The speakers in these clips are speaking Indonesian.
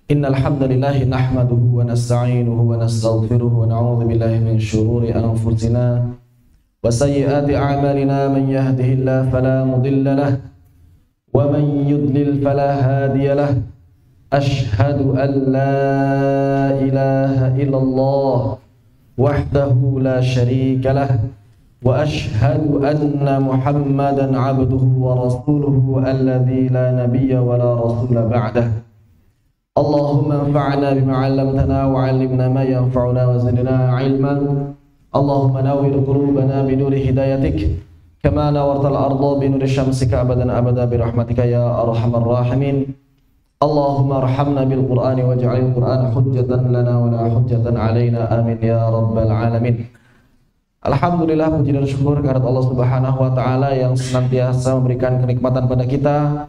Innal hamdalillah nahmaduhu wa nasta'inuhu wa nastaghfiruhu wa na'udzu billahi min shururi anfusina wa sayyiati a'malina man yahdihillahu fala mudilla lahu wa man yudlil fala hadiya lahu. Ashhadu an la ilaha illallah wahdahu la syarika lahu wa ashhadu anna Muhammadan 'abduhu wa rasuluhu alladzi la nabiyya wa la rasula ba'dahu. Allahumma anfa'na bima 'allamtana wa 'allimna ma yanfa'una wa zidna 'ilman. Allahumma nawwir qulubana bi nuri hidayatik kama nawartal arda bi nuri syamsika abadan abada bi rahmatika ya arhamar rahimin. Allahumma arhamna bil Qur'ani waj'alil Qur'ana hujjatan lana wa la hujjatan 'alaina amin ya rabbal alamin. Alhamdulillah, puji dan syukur kehadirat Allah Subhanahu wa taala yang senantiasa memberikan kenikmatan pada kita.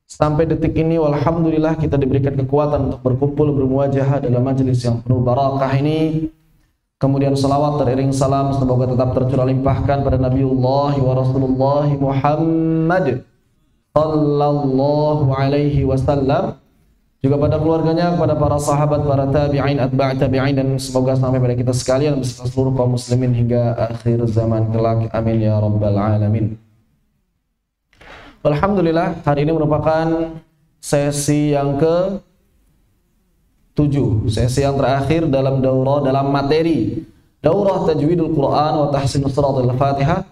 Sampai detik ini, walhamdulillah kita diberikan kekuatan untuk berkumpul bermuajahah dalam majelis yang penuh barakah ini. Kemudian salawat teriring salam semoga tetap tercurah limpahkan pada Nabiullah wa Rasulullah Muhammad sallallahu alaihi wasallam, juga pada keluarganya, kepada para sahabat, para tabi'in, atba' tabi'in, dan semoga sampai pada kita sekalian beserta seluruh kaum muslimin hingga akhir zaman kelak. Amin ya rabbal alamin. Alhamdulillah, hari ini merupakan sesi yang ke-7, sesi yang terakhir dalam daurah, dalam materi daurah tajwidul Quran wa tahsin suratul Fatihah,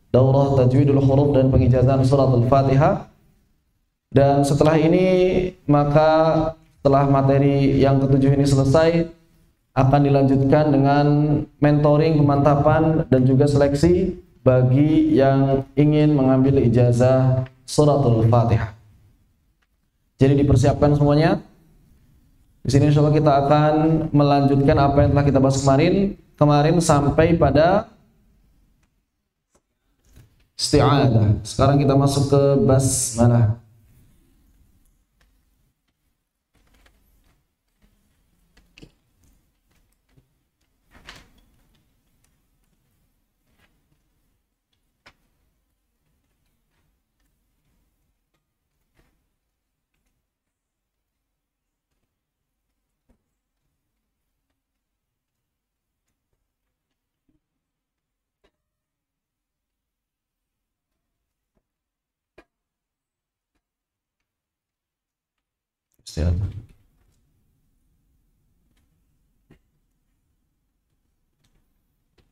daurah tajwidul huruf dan pengijazan suratul Fatihah. Dan setelah ini, maka setelah materi yang ke-7 ini selesai, akan dilanjutkan dengan mentoring, pemantapan, dan juga seleksi bagi yang ingin mengambil ijazah suratul Fatihah. Jadi dipersiapkan semuanya. Di sini insyaallah kita akan melanjutkan apa yang telah kita bahas kemarin sampai pada isti'adah. Sekarang kita masuk ke basmalah.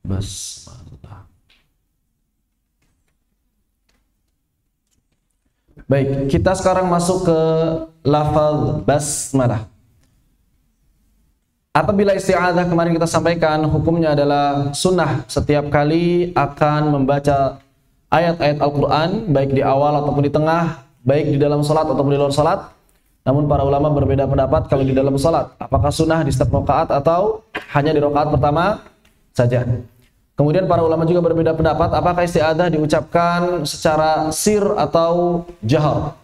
Basmalah. Baik, kita sekarang masuk ke lafaz basmalah. Apabila isti'adzah kemarin kita sampaikan hukumnya adalah sunnah setiap kali akan membaca ayat-ayat Al-Quran, baik di awal ataupun di tengah, baik di dalam salat ataupun di luar salat. Namun para ulama berbeda pendapat kalau di dalam salat, apakah sunnah di setiap rakaat atau hanya di rakaat pertama saja. Kemudian para ulama juga berbeda pendapat apakah isti'adzah diucapkan secara sir atau jahar.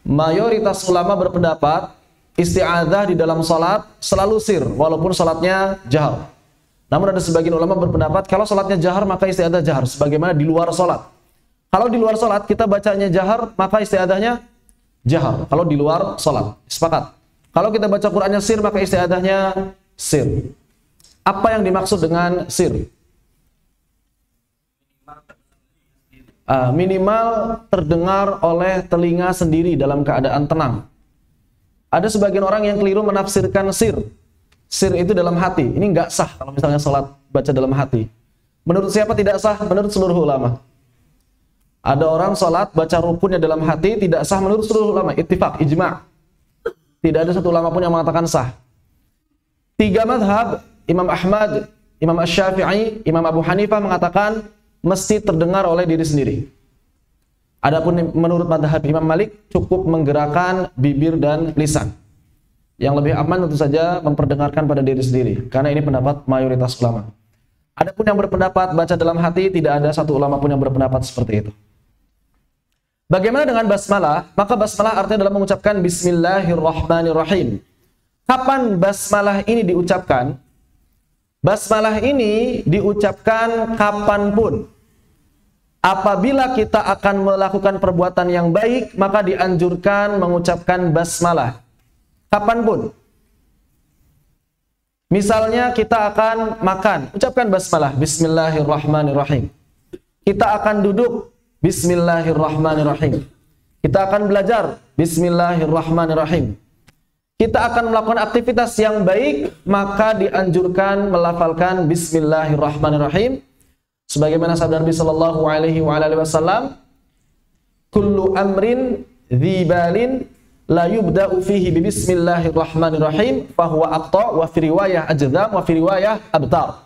Mayoritas ulama berpendapat isti'adzah di dalam salat selalu sir walaupun salatnya jahar. Namun ada sebagian ulama berpendapat kalau salatnya jahar maka isti'adzah jahar sebagaimana di luar salat. Kalau di luar salat kita bacanya jahar maka isti'adzahnya jahar. Kalau di luar salat, sepakat. Kalau kita baca Qur'annya sir maka isti'adzahnya sir. Apa yang dimaksud dengan sir? Minimal terdengar oleh telinga sendiri dalam keadaan tenang. Ada sebagian orang yang keliru menafsirkan sir. Sir itu dalam hati. Ini enggak sah kalau misalnya salat baca dalam hati. Menurut siapa tidak sah? Menurut seluruh ulama. Ada orang salat baca rukunnya dalam hati tidak sah menurut seluruh ulama. Ittifaq, ijma'. Tidak ada satu ulama pun yang mengatakan sah. 3 mazhab, Imam Ahmad, Imam Asy-Syafi'i, Imam Abu Hanifah mengatakan mesti terdengar oleh diri sendiri. Adapun menurut mazhab Imam Malik cukup menggerakkan bibir dan lisan. Yang lebih aman tentu saja memperdengarkan pada diri sendiri, karena ini pendapat mayoritas ulama. Adapun yang berpendapat baca dalam hati, tidak ada satu ulama pun yang berpendapat seperti itu. Bagaimana dengan basmalah? Maka basmalah artinya adalah mengucapkan Bismillahirrahmanirrahim. Kapan basmalah ini diucapkan? Basmalah ini diucapkan kapanpun. Apabila kita akan melakukan perbuatan yang baik, maka dianjurkan mengucapkan basmalah. Kapanpun. Misalnya kita akan makan, ucapkan basmalah, bismillahirrahmanirrahim. Kita akan duduk, bismillahirrahmanirrahim. Kita akan belajar, bismillahirrahmanirrahim. Kita akan melakukan aktivitas yang baik, maka dianjurkan melafalkan bismillahirrahmanirrahim. Sebagaimana sabda Nabi sallallahu alaihi wasallam, kullu amrin dzibalin la yubda'u fihi bi bismillahirrahmanirrahim fahuwa aqta wa fi riwayah ajdam wa fi riwayah abtar.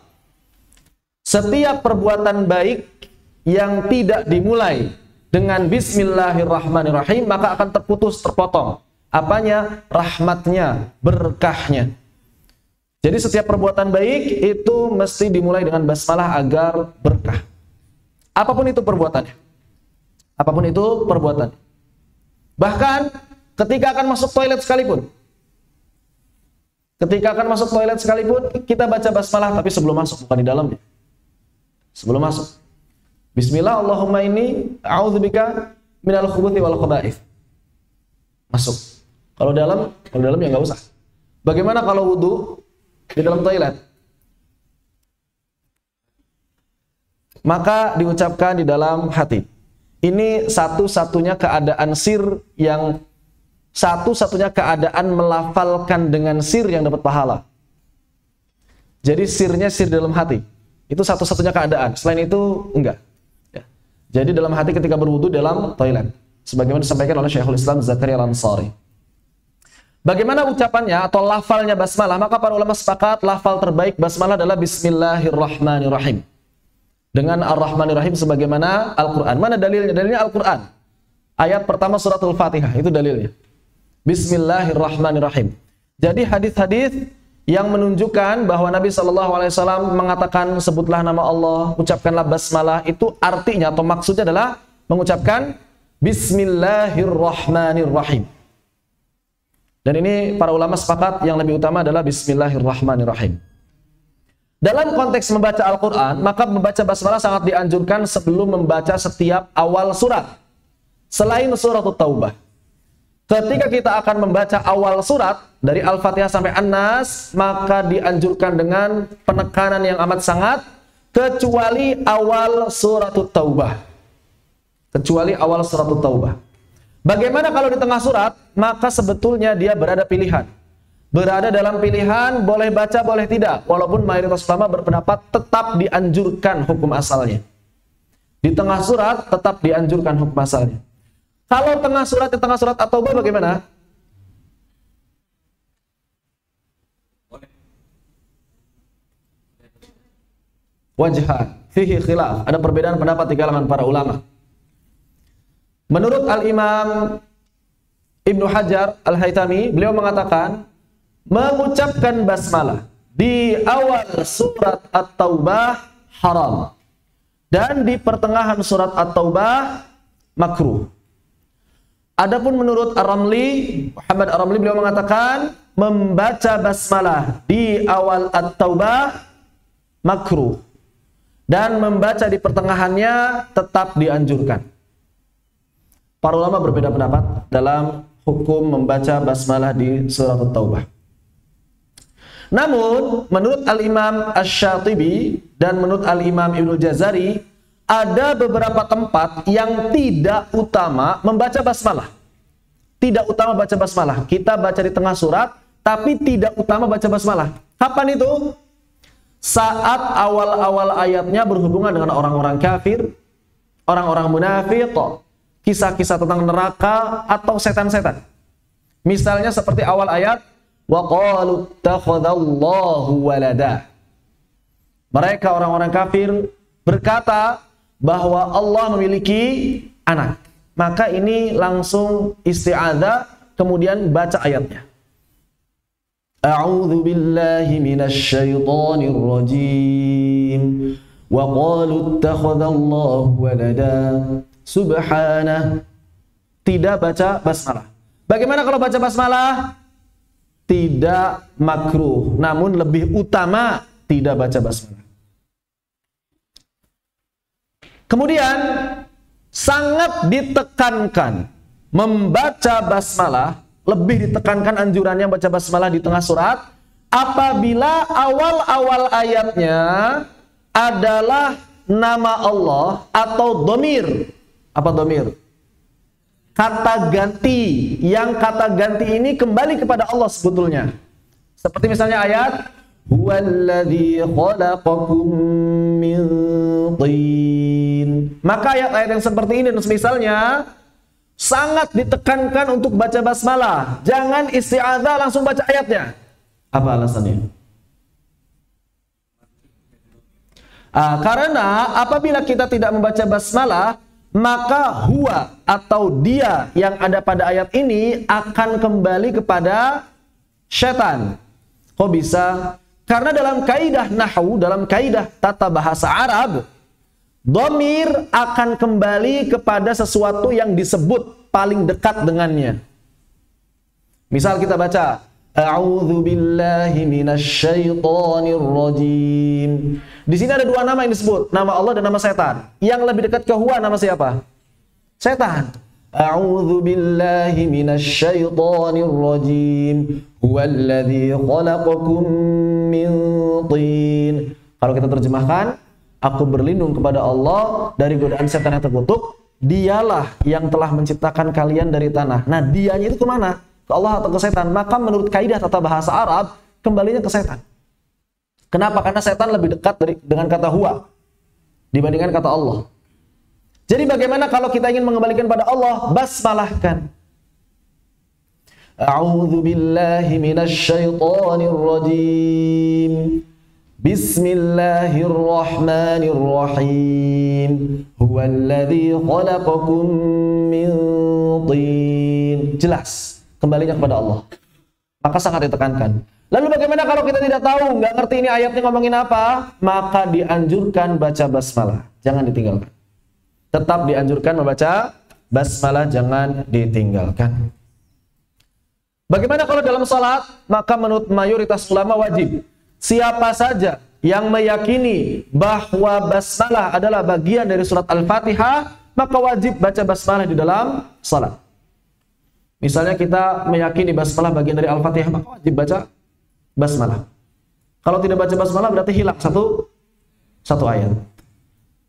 Setiap perbuatan baik yang tidak dimulai dengan bismillahirrahmanirrahim maka akan terputus, terpotong. Apanya? Rahmatnya, berkahnya. Jadi setiap perbuatan baik itu mesti dimulai dengan basmalah agar berkah. Apapun itu perbuatannya. Apapun itu perbuatan. Bahkan ketika akan masuk toilet sekalipun. Ketika akan masuk toilet sekalipun, kita baca basmalah tapi sebelum masuk, bukan di dalamnya. Sebelum masuk. Bismillah, Allahumma inni a'udzubika minal khubuthi wal khaba'ith. Masuk. Kalau dalam ya nggak usah. Bagaimana kalau wudu di dalam toilet? Maka diucapkan di dalam hati. Ini satu-satunya keadaan sir yang satu-satunya keadaan melafalkan dengan sir yang dapat pahala. Jadi sirnya sir dalam hati. Itu satu-satunya keadaan. Selain itu enggak. Ya. Jadi dalam hati ketika berwudu dalam toilet. Sebagaimana disampaikan oleh Syekhul Islam Zakaria Al-Ansari. Bagaimana ucapannya atau lafalnya basmalah? Maka para ulama sepakat lafal terbaik basmalah adalah bismillahirrahmanirrahim. Dengan ar-Rahmanir-Rahim sebagaimana Al-Quran. Mana dalilnya? Dalilnya Al-Quran. Ayat pertama suratul Fatihah, itu dalilnya. Bismillahirrahmanirrahim. Jadi hadis-hadis yang menunjukkan bahwa Nabi SAW mengatakan sebutlah nama Allah, ucapkanlah basmalah, itu artinya atau maksudnya adalah mengucapkan Bismillahirrahmanirrahim. Dan ini para ulama sepakat yang lebih utama adalah Bismillahirrahmanirrahim. Dalam konteks membaca Al-Quran, maka membaca basmalah sangat dianjurkan sebelum membaca setiap awal surat. Selain surat At-Taubah. Ketika kita akan membaca awal surat, dari Al-Fatihah sampai An-Nas, maka dianjurkan dengan penekanan yang amat sangat, kecuali awal surat At-Taubah. Kecuali awal surat At-Taubah. Bagaimana kalau di tengah surat? Maka sebetulnya dia berada pilihan. Berada dalam pilihan, boleh baca, boleh tidak. Walaupun mayoritas ulama berpendapat tetap dianjurkan hukum asalnya. Di tengah surat tetap dianjurkan hukum asalnya. Kalau tengah surat, di tengah surat At-Taubah bagaimana? Wajhan, fihi khilaf. Ada perbedaan pendapat di kalangan para ulama. Menurut Al-Imam Ibnu Hajar Al-Haytami, beliau mengatakan mengucapkan basmalah di awal surat At-Taubah haram, dan di pertengahan surat At-Taubah makruh. Adapun menurut Ar-Ramli, Muhammad Ar-Ramli, beliau mengatakan membaca basmalah di awal At-Taubah makruh, dan membaca di pertengahannya tetap dianjurkan. Para ulama berbeda pendapat dalam hukum membaca basmalah di surat At-Taubah. Namun, menurut Al-Imam Asy-Syatibi dan menurut Al-Imam Ibnu Jazari, ada beberapa tempat yang tidak utama membaca basmalah. Tidak utama baca basmalah. Kita baca di tengah surat, tapi tidak utama baca basmalah. Kapan itu? Saat awal-awal ayatnya berhubungan dengan orang-orang kafir, orang-orang munafik, kisah-kisah tentang neraka atau setan-setan. Misalnya seperti awal ayat, wa qalu ittakhadallahu walada. Mereka orang-orang kafir berkata bahwa Allah memiliki anak. Maka ini langsung isti'adzah, kemudian baca ayatnya. A'udzu billahi minasy syaithanir rajim. Wa qalu ittakhadallahu walada. Subhanah. Tidak baca basmalah. Bagaimana kalau baca basmalah? Tidak makruh, namun lebih utama tidak baca basmalah. Kemudian sangat ditekankan membaca basmalah, lebih ditekankan anjurannya baca basmalah di tengah surat apabila awal-awal ayatnya adalah nama Allah atau domir. Apa domir? Kata ganti. Yang kata ganti ini kembali kepada Allah sebetulnya. Seperti misalnya ayat Huwallazi khalaqakum min tin. Maka ayat-ayat yang seperti ini dan semisalnya sangat ditekankan untuk baca basmalah. Jangan isti'adzah langsung baca ayatnya. Apa alasannya? Karena apabila kita tidak membaca basmalah, maka huwa atau dia yang ada pada ayat ini akan kembali kepada syaitan. Kok bisa? Karena dalam kaidah nahwu, dalam kaidah tata bahasa Arab, dhamir akan kembali kepada sesuatu yang disebut paling dekat dengannya. Misal kita baca, A'udzu billahi minasyaitonir rajim. Di sini ada dua nama yang disebut, nama Allah dan nama setan. Yang lebih dekat ke huwa nama siapa? Setan. A'udzu billahi minasyaitonir rajim. Huwallazi khalaqakum min tin. Kalau kita terjemahkan, aku berlindung kepada Allah dari godaan setan yang terkutuk. Dialah yang telah menciptakan kalian dari tanah. Nah, dianya itu kemana? Ke Allah atau ke setan? Maka menurut kaidah tata bahasa Arab, kembalinya ke setan. Kenapa? Karena setan lebih dekat dengan kata huwa dibandingkan kata Allah. Jadi bagaimana kalau kita ingin mengembalikan pada Allah? Basmalahkan. A'udzu billahi minasyaitonir rajim. Bismillahirrahmanirrahim. Huwallazi khalaqakum min tin. Jelas, kembalinya kepada Allah. Maka sangat ditekankan. Lalu bagaimana kalau kita tidak tahu, nggak ngerti ini ayatnya ngomongin apa? Maka dianjurkan baca basmalah, jangan ditinggalkan. Tetap dianjurkan membaca basmalah, jangan ditinggalkan. Bagaimana kalau dalam salat? Maka menurut mayoritas ulama wajib. Siapa saja yang meyakini bahwa basmalah adalah bagian dari surat Al-Fatihah, maka wajib baca basmalah di dalam salat. Misalnya kita meyakini basmalah bagian dari Al-Fatihah, maka wajib baca basmalah. Kalau tidak baca basmalah berarti hilang satu ayat.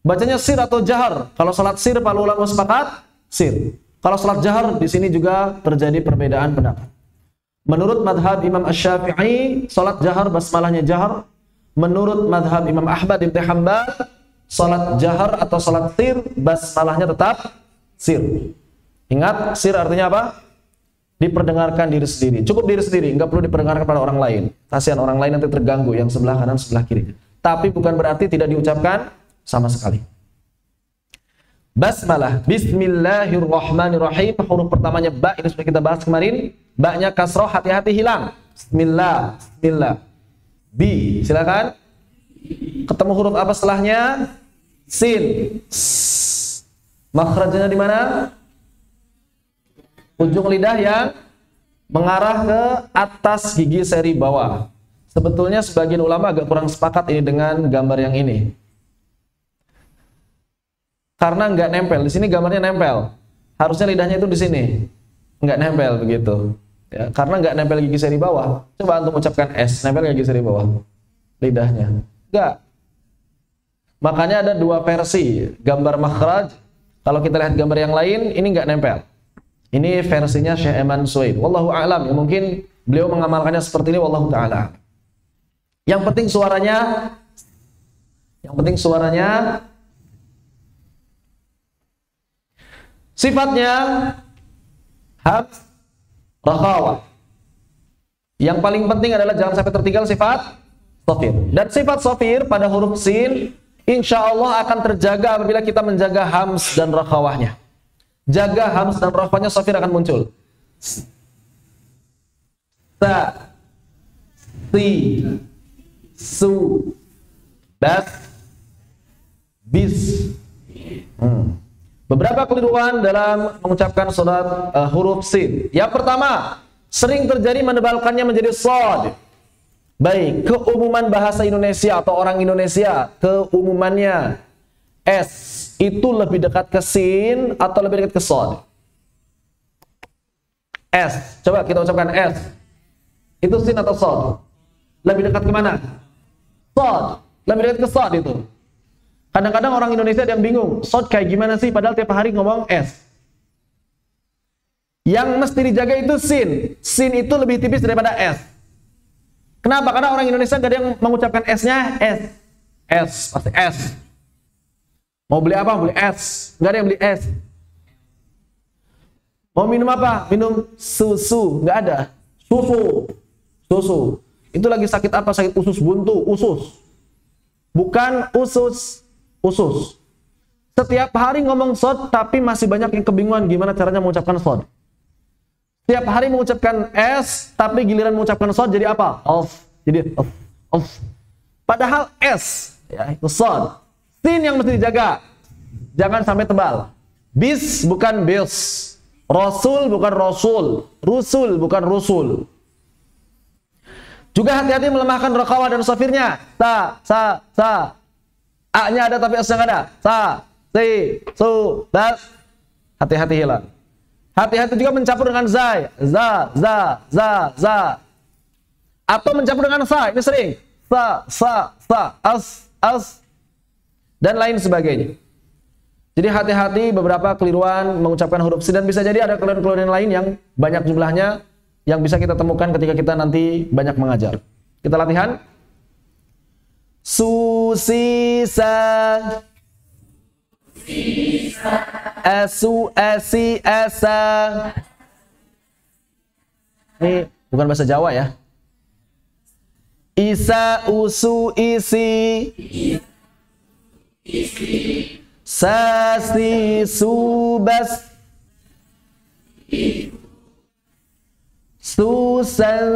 Bacanya sir atau jahar? Kalau salat sir, para ulama sepakat sir. Kalau salat jahar, di sini juga terjadi perbedaan pendapat. Menurut madhab Imam Asy-Syafi'i, salat jahar basmalahnya jahar. Menurut madhab Imam Ahmad Ibn Hanbal, salat jahar atau salat sir, basmalahnya tetap sir. Ingat, sir artinya apa? Diperdengarkan diri sendiri. Cukup diri sendiri, nggak perlu diperdengarkan pada orang lain. Kasihan orang lain nanti terganggu, yang sebelah kanan, sebelah kiri. Tapi bukan berarti tidak diucapkan sama sekali. Basmalah, bismillahirrahmanirrahim. Huruf pertamanya ba, ini sudah kita bahas kemarin. Ba-nya kasroh, hati-hati hilang. Bismillah, bismillah. Bi, silakan. Ketemu huruf apa setelahnya? Sin. Makhrajnya di mana? Ujung lidah yang mengarah ke atas gigi seri bawah. Sebetulnya sebagian ulama agak kurang sepakat ini dengan gambar yang ini. Karena nggak nempel. Di sini gambarnya nempel. Harusnya lidahnya itu di sini. Nggak nempel begitu. Ya, karena nggak nempel gigi seri bawah. Coba antum ucapkan S, nempel gigi seri bawah. Lidahnya. Nggak. Makanya ada dua versi. Gambar makhraj. Kalau kita lihat gambar yang lain, ini nggak nempel. Ini versinya Syekh Eman Suhaib. Wallahu a'lam. Ya, mungkin beliau mengamalkannya seperti ini. Wallahu ta'ala. Yang penting suaranya sifatnya hamz rakhawah. Yang paling penting adalah jangan sampai tertinggal sifat shafir. Dan sifat shafir pada huruf sin insya Allah akan terjaga apabila kita menjaga hamz dan rakhawahnya. Jaga hamz dan rakhawahnya, shafir akan muncul. Sa, si, su, bas, bis. Beberapa keliruan dalam mengucapkan surat huruf sin. Yang pertama, sering terjadi menebalkannya menjadi shad. Baik, keumuman bahasa Indonesia atau orang Indonesia, keumumannya S itu lebih dekat ke sin atau lebih dekat ke shad? S. Coba kita ucapkan S. Itu sin atau shad? Lebih dekat kemana? Shad. Lebih dekat ke shad itu. Kadang-kadang orang Indonesia yang bingung, shad kayak gimana sih? Padahal tiap hari ngomong S. Yang mesti dijaga itu sin. Sin itu lebih tipis daripada S. Kenapa? Karena orang Indonesia gak ada yang mengucapkan S-nya S. S, pasti S. Mau beli apa? Beli S. Gak ada yang beli S. Mau minum apa? Minum susu. Gak ada. Susu. Susu. Itu lagi sakit apa? Sakit usus buntu. Usus. Bukan usus. Usus. Setiap hari ngomong shad, tapi masih banyak yang kebingungan gimana caranya mengucapkan shad. Setiap hari mengucapkan S, tapi giliran mengucapkan shad jadi apa? Of. Jadi of. Padahal S, ya, itu shad. Sin yang mesti dijaga. Jangan sampai tebal. Bis bukan bis. Rasul bukan rasul. Rusul bukan rusul. Juga hati-hati melemahkan raqawah dan safirnya. Sa. A-nya ada tapi S-nya nggak ada. Sa, si, su, das. Hati-hati hilang. Hati-hati juga mencampur dengan zai. Za. Atau mencampur dengan sa. Ini sering. Sa. As. Dan lain sebagainya. Jadi hati-hati beberapa keliruan mengucapkan huruf sin. Dan bisa jadi ada keliruan-keliruan lain yang banyak jumlahnya yang bisa kita temukan ketika kita nanti banyak mengajar. Kita latihan. Susisa. Asu, asi, asa. Ini bukan bahasa Jawa ya. Isa, usu, isi. Sasi, subas. Susan,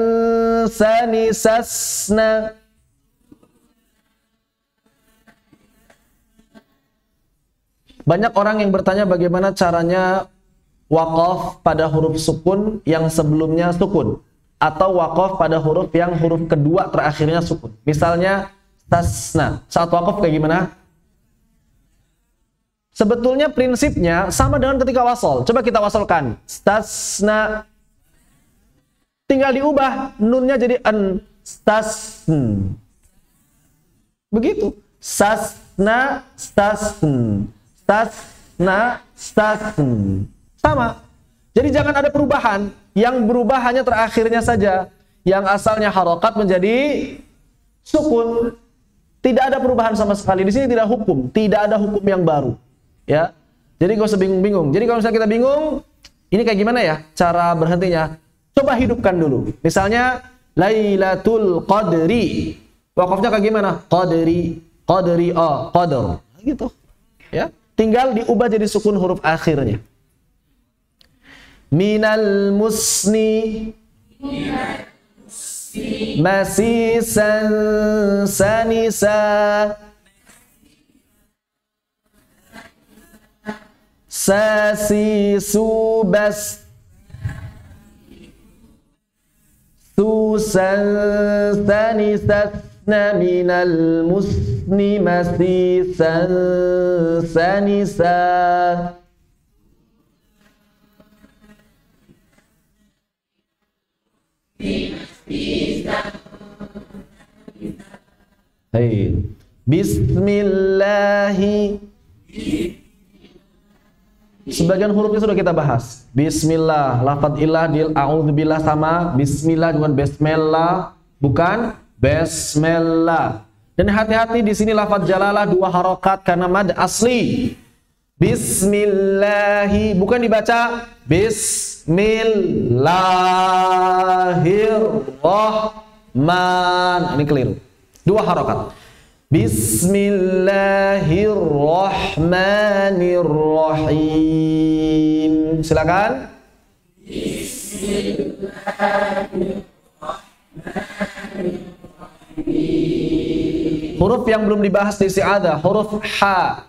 sani, sasna. Banyak orang yang bertanya bagaimana caranya waqaf pada huruf sukun yang sebelumnya sukun, atau waqaf pada huruf yang huruf kedua terakhirnya sukun. Misalnya tasna, saat waqaf kayak gimana? Sebetulnya prinsipnya sama dengan ketika wasol. Coba kita wasolkan. Tasna. Tinggal diubah nunnya jadi an. Tasn. Begitu. Sasna, stasn. Tasna, stasn. Sama. Jadi jangan ada perubahan. Yang berubah hanya terakhirnya saja. Yang asalnya harokat menjadi sukun. Tidak ada perubahan sama sekali. Di sini tidak hukum. Tidak ada hukum yang baru. Ya. Jadi gak usah bingung-bingung. Jadi kalau misalnya kita bingung, ini kayak gimana ya cara berhentinya? Coba hidupkan dulu. Misalnya Lailatul Qadri. Wakafnya kayak gimana? Qadri, qadr. Gitu. Ya. Tinggal diubah jadi sukun huruf akhirnya. Minal musni. Masisan sanisa. Sasi subas. Susan sanisatna minal musni masisan sanisa. Hai. Bismillahi. Sebagian hurufnya sudah kita bahas. Bismillah, lafadz ilah dil a'udzubillah sama bismillah dengan bismillah, bukan bismillah. Dan hati-hati di sini lafadz jalalah dua harokat karena mad asli. Bismillahi, bukan dibaca Bismillahirrahman. Ini keliru. Dua harokat. Bismillahirrahmanirrahim. Silakan. Bismillahirrahmanirrahim. Huruf yang belum dibahas di isti'adzah, huruf ha.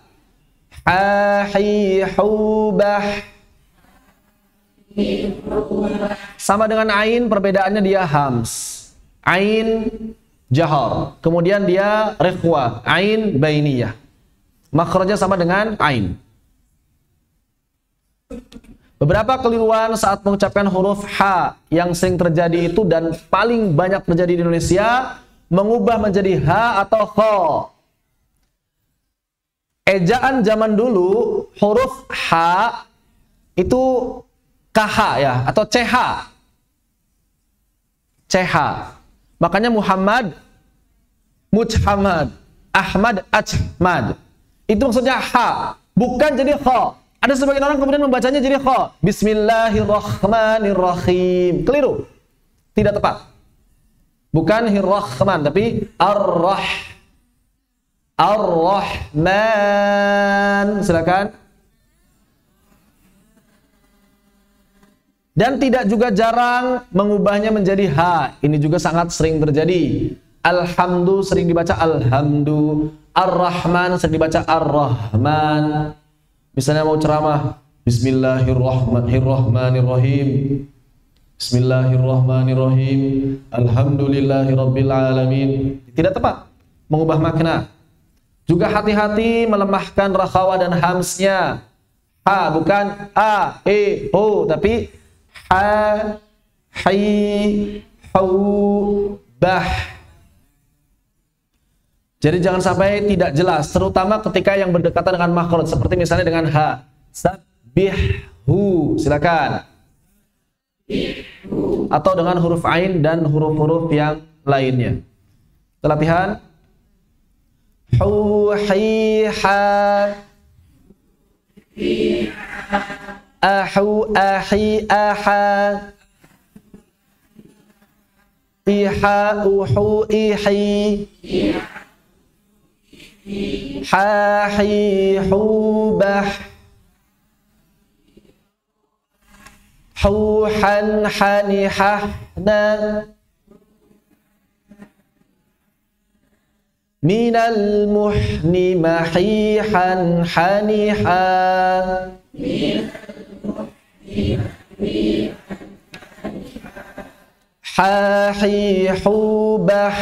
Ha, hi, hu, bah. Sama dengan ain, perbedaannya dia hams. Ain jahar, kemudian dia rikhwa, ain bainiyah. Makhrajnya sama dengan ain. Beberapa keliruan saat mengucapkan huruf ha yang sering terjadi itu dan paling banyak terjadi di Indonesia, mengubah menjadi ha atau kho. Ejaan zaman dulu huruf ha itu kh ya atau ch. Ch. Makanya Muhammad, Mujhamad, Ahmad, Ajmad. Itu maksudnya ha, bukan jadi kha. Ada sebagian orang kemudian membacanya jadi kha. Bismillahirrahmanirrahim. Keliru. Tidak tepat. Bukan Ar-Rahman tapi Ar-Rahman. Silakan. Dan tidak juga jarang mengubahnya menjadi ha. Ini juga sangat sering terjadi. Alhamdu sering dibaca alhamdu. Ar-Rahman sering dibaca ar-Rahman. Misalnya mau ceramah, Bismillahirrahmanirrahim. Bismillahirrahmanirrahim. Alhamdulillahirabbil alamin. Tidak tepat mengubah makna. Juga hati-hati melemahkan rakhawah dan hamsnya. Ha bukan a, e, ho, tapi ha, hi, hu, bah. Jadi jangan sampai tidak jelas, terutama ketika yang berdekatan dengan makhraj, seperti misalnya dengan ha. Sabbihu, silakan. Atau dengan huruf ain dan huruf-huruf yang lainnya. Kita latihan. Hu, hi, ha. Ahu, ahi, aha. Iha, uhu, ihi. Ha, hi, hu, bah. Hu, han, hani, hahna. Minal muhni mahihan haniha. Ha, hi, hu, bah.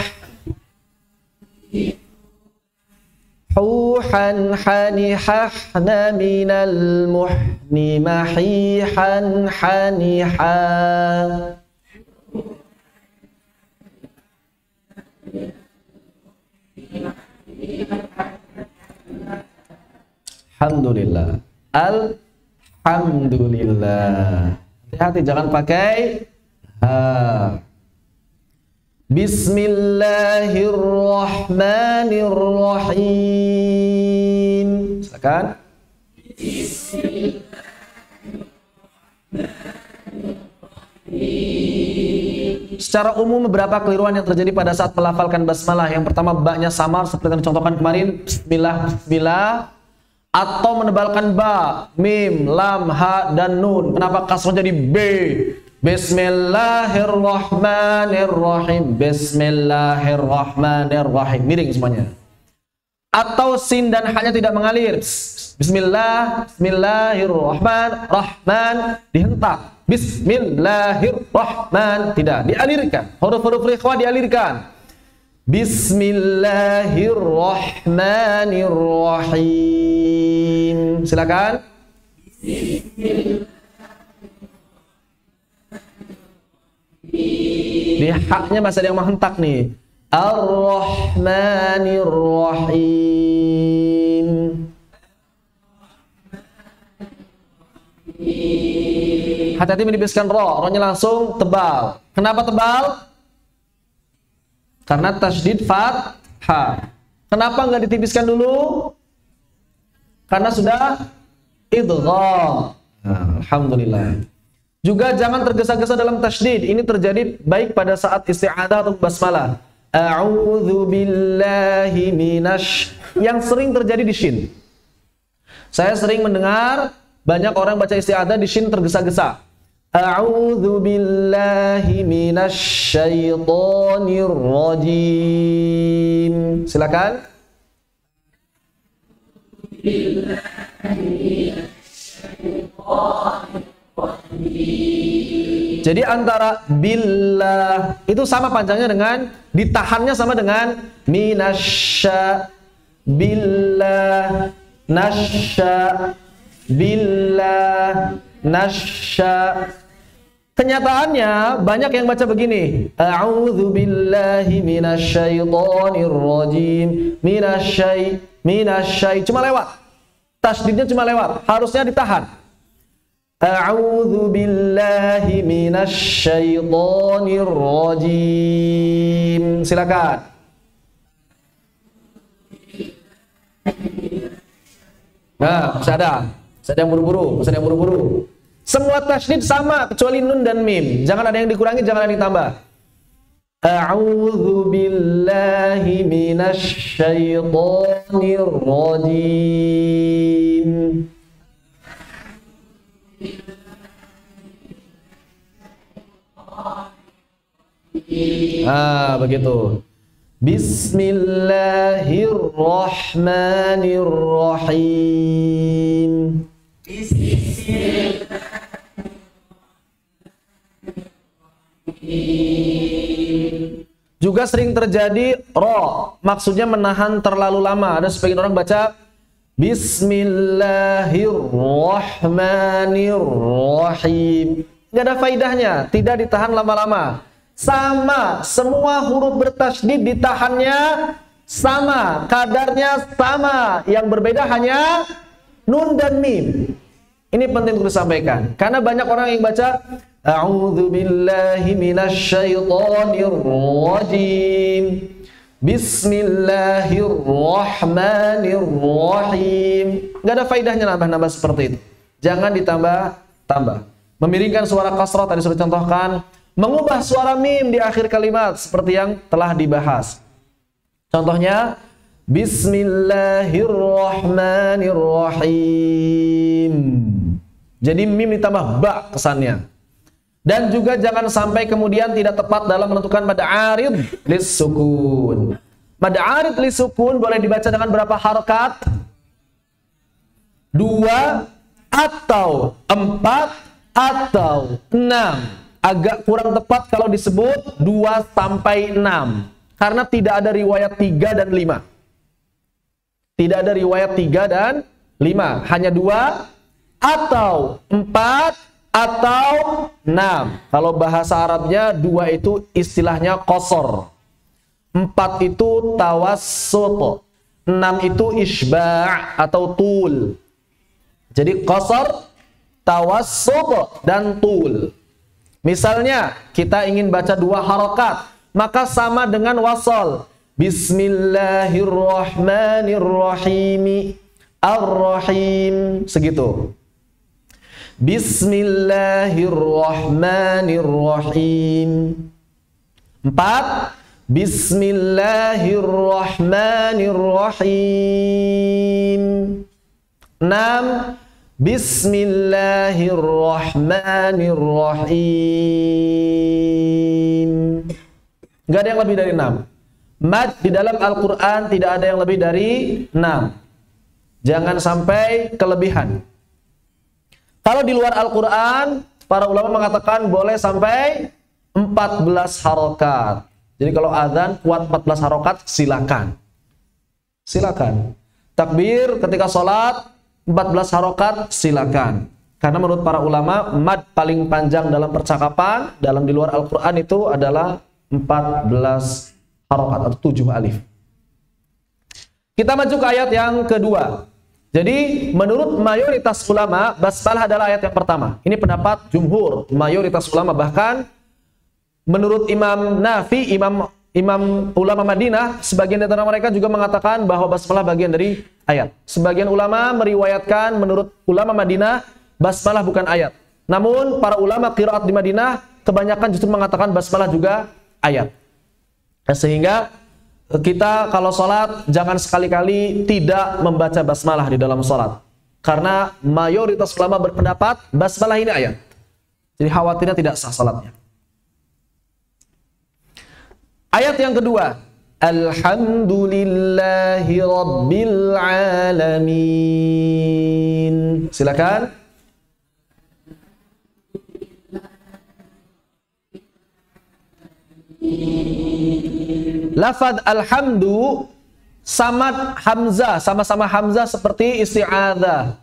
Hu, han, hani, hahna. Minal muhni mahihan haniha. Alhamdulillah. Alhamdulillah. Hati-hati jangan pakai ha. Bismillahirrahmanirrahim. Silakan. Secara umum beberapa keliruan yang terjadi pada saat melafalkan basmalah. Yang pertama ba-nya samar seperti yang dicontohkan kemarin, bismillah, bismillah, atau menebalkan ba, mim, lam, ha, dan nun. Kenapa kasrah jadi b? Bismillahirrahmanirrahim. Bismillahirrahmanirrahim. Miring semuanya. Atau sin dan ha-nya tidak mengalir. Bismillah, bismillahirrahmanirrahim, dihentak. Bismillahirrahman, tidak dialirkan. Huruf-huruf ikhwa dialirkan. Bismillahirrahmanirrahim. Silakan. Di haknya masih ada yang menghentak nih. Ar-Rahmanirrahim. Hati-hati menipiskan ro-nya langsung tebal. Kenapa tebal? Karena tasydid fathah. Kenapa nggak ditipiskan dulu? Karena sudah idgham. Alhamdulillah. Juga jangan tergesa-gesa dalam tasydid. Ini terjadi baik pada saat isti'adzah atau basmalah. A'udzu billahi minasy, yang sering terjadi di shin. Saya sering mendengar banyak orang baca isti'adzah di shin tergesa-gesa. A'udzu billahi minasyaitonir rajim. Silakan. Jadi antara billah itu sama panjangnya dengan ditahannya sama dengan minasya, billah, nasya, billah, nasya. Kenyataannya banyak yang baca begini. A'udzu billahi minasyaitonir rajim. Minasyai cuma lewat. Tasydidnya cuma lewat. Harusnya ditahan. A'udzu billahi minasyaitonir rajim. Silakan. Nah, masih ada yang buru-buru, Semua tasydid sama kecuali nun dan mim. Jangan ada yang dikurangi, jangan ada yang ditambah. A'udzu billahi minasyaitonir rajim. Begitu. Bismillahirrahmanirrahim. Juga sering terjadi ro, maksudnya menahan terlalu lama. Ada sebagian orang baca Bismillahirrahmanirrahim. Gak ada faidahnya, tidak ditahan lama-lama. Sama, semua huruf bertasydid ditahannya sama, kadarnya sama. Yang berbeda hanya nun dan mim. Ini penting untuk disampaikan, karena banyak orang yang baca A'udzu billahi minasyaitonir rajim. Bismillahirrahmanirrahim. Gak ada faidahnya nambah-nambah seperti itu. Jangan ditambah-tambah. Memiringkan suara kasrah tadi sudah contohkan. Mengubah suara mim di akhir kalimat seperti yang telah dibahas. Contohnya Bismillahirrahmanirrahim. Jadi mim ditambah ba kesannya. Dan juga jangan sampai kemudian tidak tepat dalam menentukan mad arid lis sukun. Mad arid lis sukun boleh dibaca dengan berapa harakat? 2 atau 4 atau 6. Agak kurang tepat kalau disebut 2 sampai 6. Karena tidak ada riwayat 3 dan 5. Tidak ada riwayat 3 dan 5. Hanya 2 atau 4 atau 6. Kalau bahasa Arabnya 2 itu istilahnya qasar. 4 itu tawassut. 6 itu isba' atau tul. Jadi qasar, tawassut dan tul. Misalnya kita ingin baca 2 harakat, maka sama dengan wasal. Bismillahirrahmanirrahim. Ar-Rahim. Segitu. Bismillahirrahmanirrahim. 4. Bismillahirrahmanirrahim. 6. Bismillahirrahmanirrahim. Gak ada yang lebih dari 6. Mad di dalam Al-Quran tidak ada yang lebih dari 6. Jangan sampai kelebihan. Kalau di luar Al-Quran, para ulama mengatakan boleh sampai 14 harokat. Jadi kalau azan kuat 14 harokat, silakan. Silakan. Takbir ketika sholat 14 harokat, silakan. Karena menurut para ulama, mad paling panjang dalam percakapan, dalam di luar Al-Quran itu adalah 14 harokat atau 7 alif. Kita maju ke ayat yang kedua. Jadi menurut mayoritas ulama, basmalah adalah ayat yang pertama. Ini pendapat jumhur, mayoritas ulama. Bahkan menurut Imam Nafi, imam ulama Madinah, sebagian dari mereka juga mengatakan bahwa basmalah bagian dari ayat. Sebagian ulama meriwayatkan menurut ulama Madinah, basmalah bukan ayat. Namun para ulama qiraat di Madinah kebanyakan justru mengatakan basmalah juga ayat. Sehingga kita kalau sholat jangan sekali-kali tidak membaca basmalah di dalam sholat. Karena mayoritas ulama berpendapat basmalah ini ayat. Jadi khawatirnya tidak sah sholatnya. Ayat yang kedua. Alhamdulillahi Rabbil Alamin. Silakan. Lafad alhamdu samad hamzah, sama-sama hamzah seperti isti'adzah.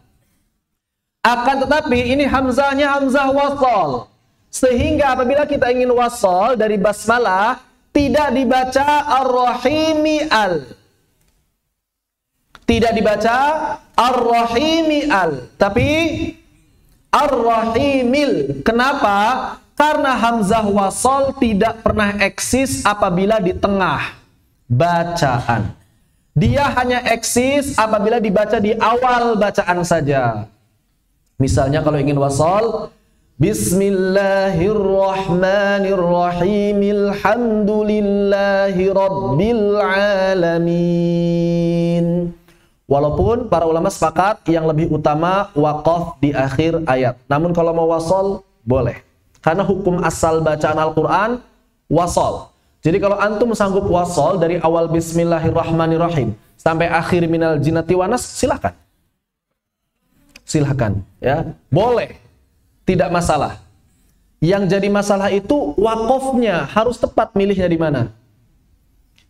Akan tetapi ini hamzahnya hamzah wasal. Sehingga apabila kita ingin wasol dari basmalah, tidak dibaca ar-rahimi al. Tidak dibaca ar-rahimi al, tapi ar-rahimil. Kenapa? Karena hamzah wasol tidak pernah eksis apabila di tengah bacaan. Dia hanya eksis apabila dibaca di awal bacaan saja. Misalnya kalau ingin wasol, Bismillahirrahmanirrahim, alhamdulillahi rabbil alamin. Walaupun para ulama sepakat yang lebih utama waqaf di akhir ayat. Namun kalau mau wasol, boleh. Karena hukum asal bacaan Al-Quran, wasol. Jadi kalau antum sanggup wasol dari awal Bismillahirrahmanirrahim sampai akhir minal jinnati wanas, silakan. Silakan, ya. Boleh. Tidak masalah. Yang jadi masalah itu wakofnya harus tepat milihnya di mana.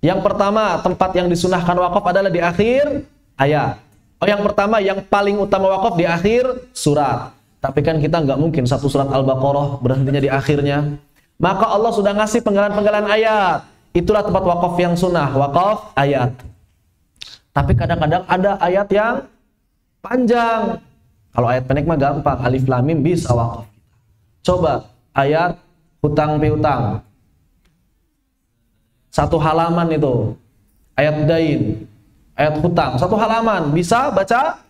Yang pertama, tempat yang disunahkan wakof adalah di akhir ayat. Oh, yang pertama, yang paling utama wakof di akhir surat. Tapi kan kita nggak mungkin satu surat Al-Baqarah berhentinya di akhirnya. Maka Allah sudah ngasih penggalan-penggalan ayat. Itulah tempat wakof yang sunnah, wakof ayat. Tapi kadang-kadang ada ayat yang panjang. Kalau ayat pendek mah gampang, alif lam mim bisa waqaf. Coba ayat hutang piutang. Satu halaman itu. Ayat dain, ayat hutang, satu halaman bisa baca?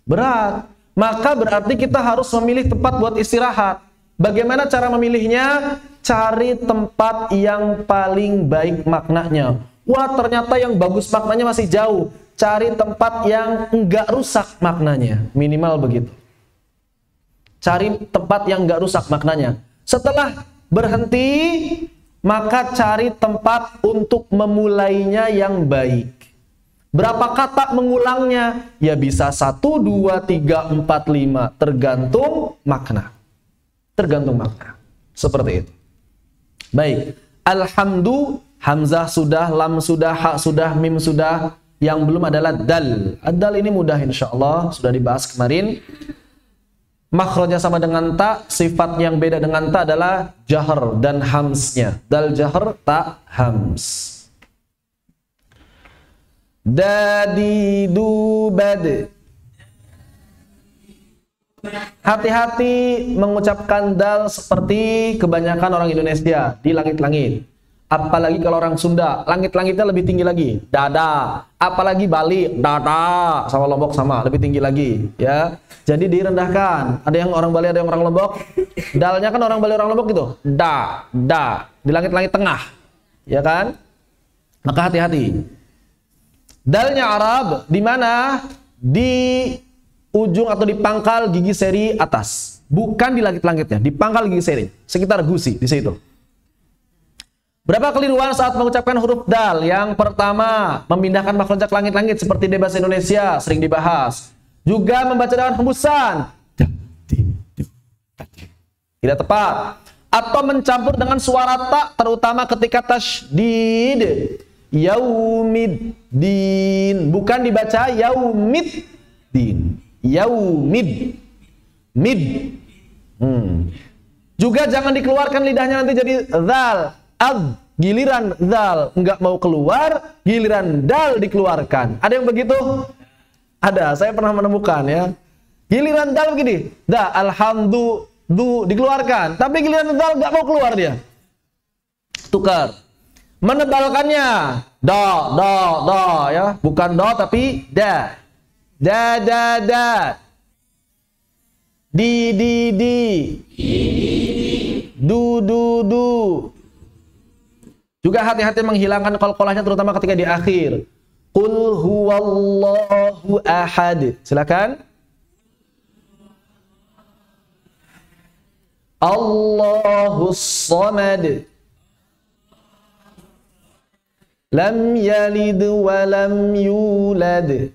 Berat. Maka berarti kita harus memilih tempat buat istirahat. Bagaimana cara memilihnya? Cari tempat yang paling baik maknanya. Wah, ternyata yang bagus maknanya masih jauh. Cari tempat yang enggak rusak maknanya, minimal begitu. Cari tempat yang enggak rusak maknanya. Setelah berhenti, maka cari tempat untuk memulainya yang baik. Berapa kata mengulangnya? Ya bisa 1, 2, 3, 4, 5, tergantung makna. Tergantung makna. Seperti itu. Baik. Alhamdu, hamzah sudah, lam sudah, ha sudah, mim sudah. Yang belum adalah dal. Ad-dal ini mudah insyaallah, sudah dibahas kemarin. Makhrajnya sama dengan ta, sifat yang beda dengan ta adalah jahr dan hamsnya. Dal jahr, ta hams. Dadidu bad. Hati-hati mengucapkan dal seperti kebanyakan orang Indonesia di langit-langit. Apalagi kalau orang Sunda, langit-langitnya lebih tinggi lagi, dada. Apalagi Bali, dada. Sama Lombok sama, lebih tinggi lagi, ya. Jadi direndahkan. Ada yang orang Bali, ada yang orang Lombok. Dalnya kan orang Bali, orang Lombok gitu. Da, da. Di langit-langit tengah, ya kan? Maka hati-hati. Dalnya Arab di mana? Di ujung atau di pangkal gigi seri atas. Bukan di langit-langitnya, di pangkal gigi seri, sekitar gusi di situ. Berapa keliruan saat mengucapkan huruf dal? Yang pertama, memindahkan makhraj langit-langit seperti di bahasa Indonesia, sering dibahas. Juga membaca dengan hembusan. Tidak tepat. Atau mencampur dengan suara ta, terutama ketika tasydid. Yaumiddin. Bukan dibaca yaumiddin. Yaumid. Mid. Juga jangan dikeluarkan lidahnya nanti jadi zal. Ad, giliran dal nggak mau keluar, giliran dal dikeluarkan. Ada yang begitu? Ada, saya pernah menemukan ya. Giliran dal begini, da, alhamdu, du dikeluarkan, tapi giliran dal nggak mau keluar dia. Tukar. Menebalkannya, da, ya, bukan do tapi da, da, di, du. Juga hati-hati menghilangkan qalqalahnya terutama ketika di akhir. Qul huwallahu ahad. Silakan. Allahus samad. Lam yalid wa lam yulad.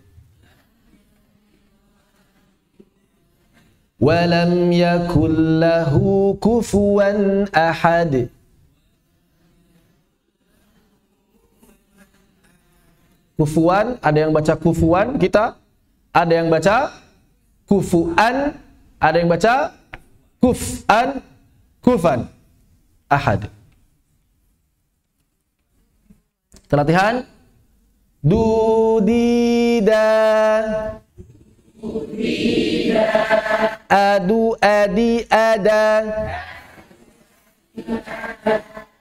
Wa lam yakul lahu kufuwan ahad. Kufuan, ada yang baca kufuan kita, ada yang baca kufuan, ada yang baca kufan, kufan ahad. Kita latihan. Dudida, adu adi ada,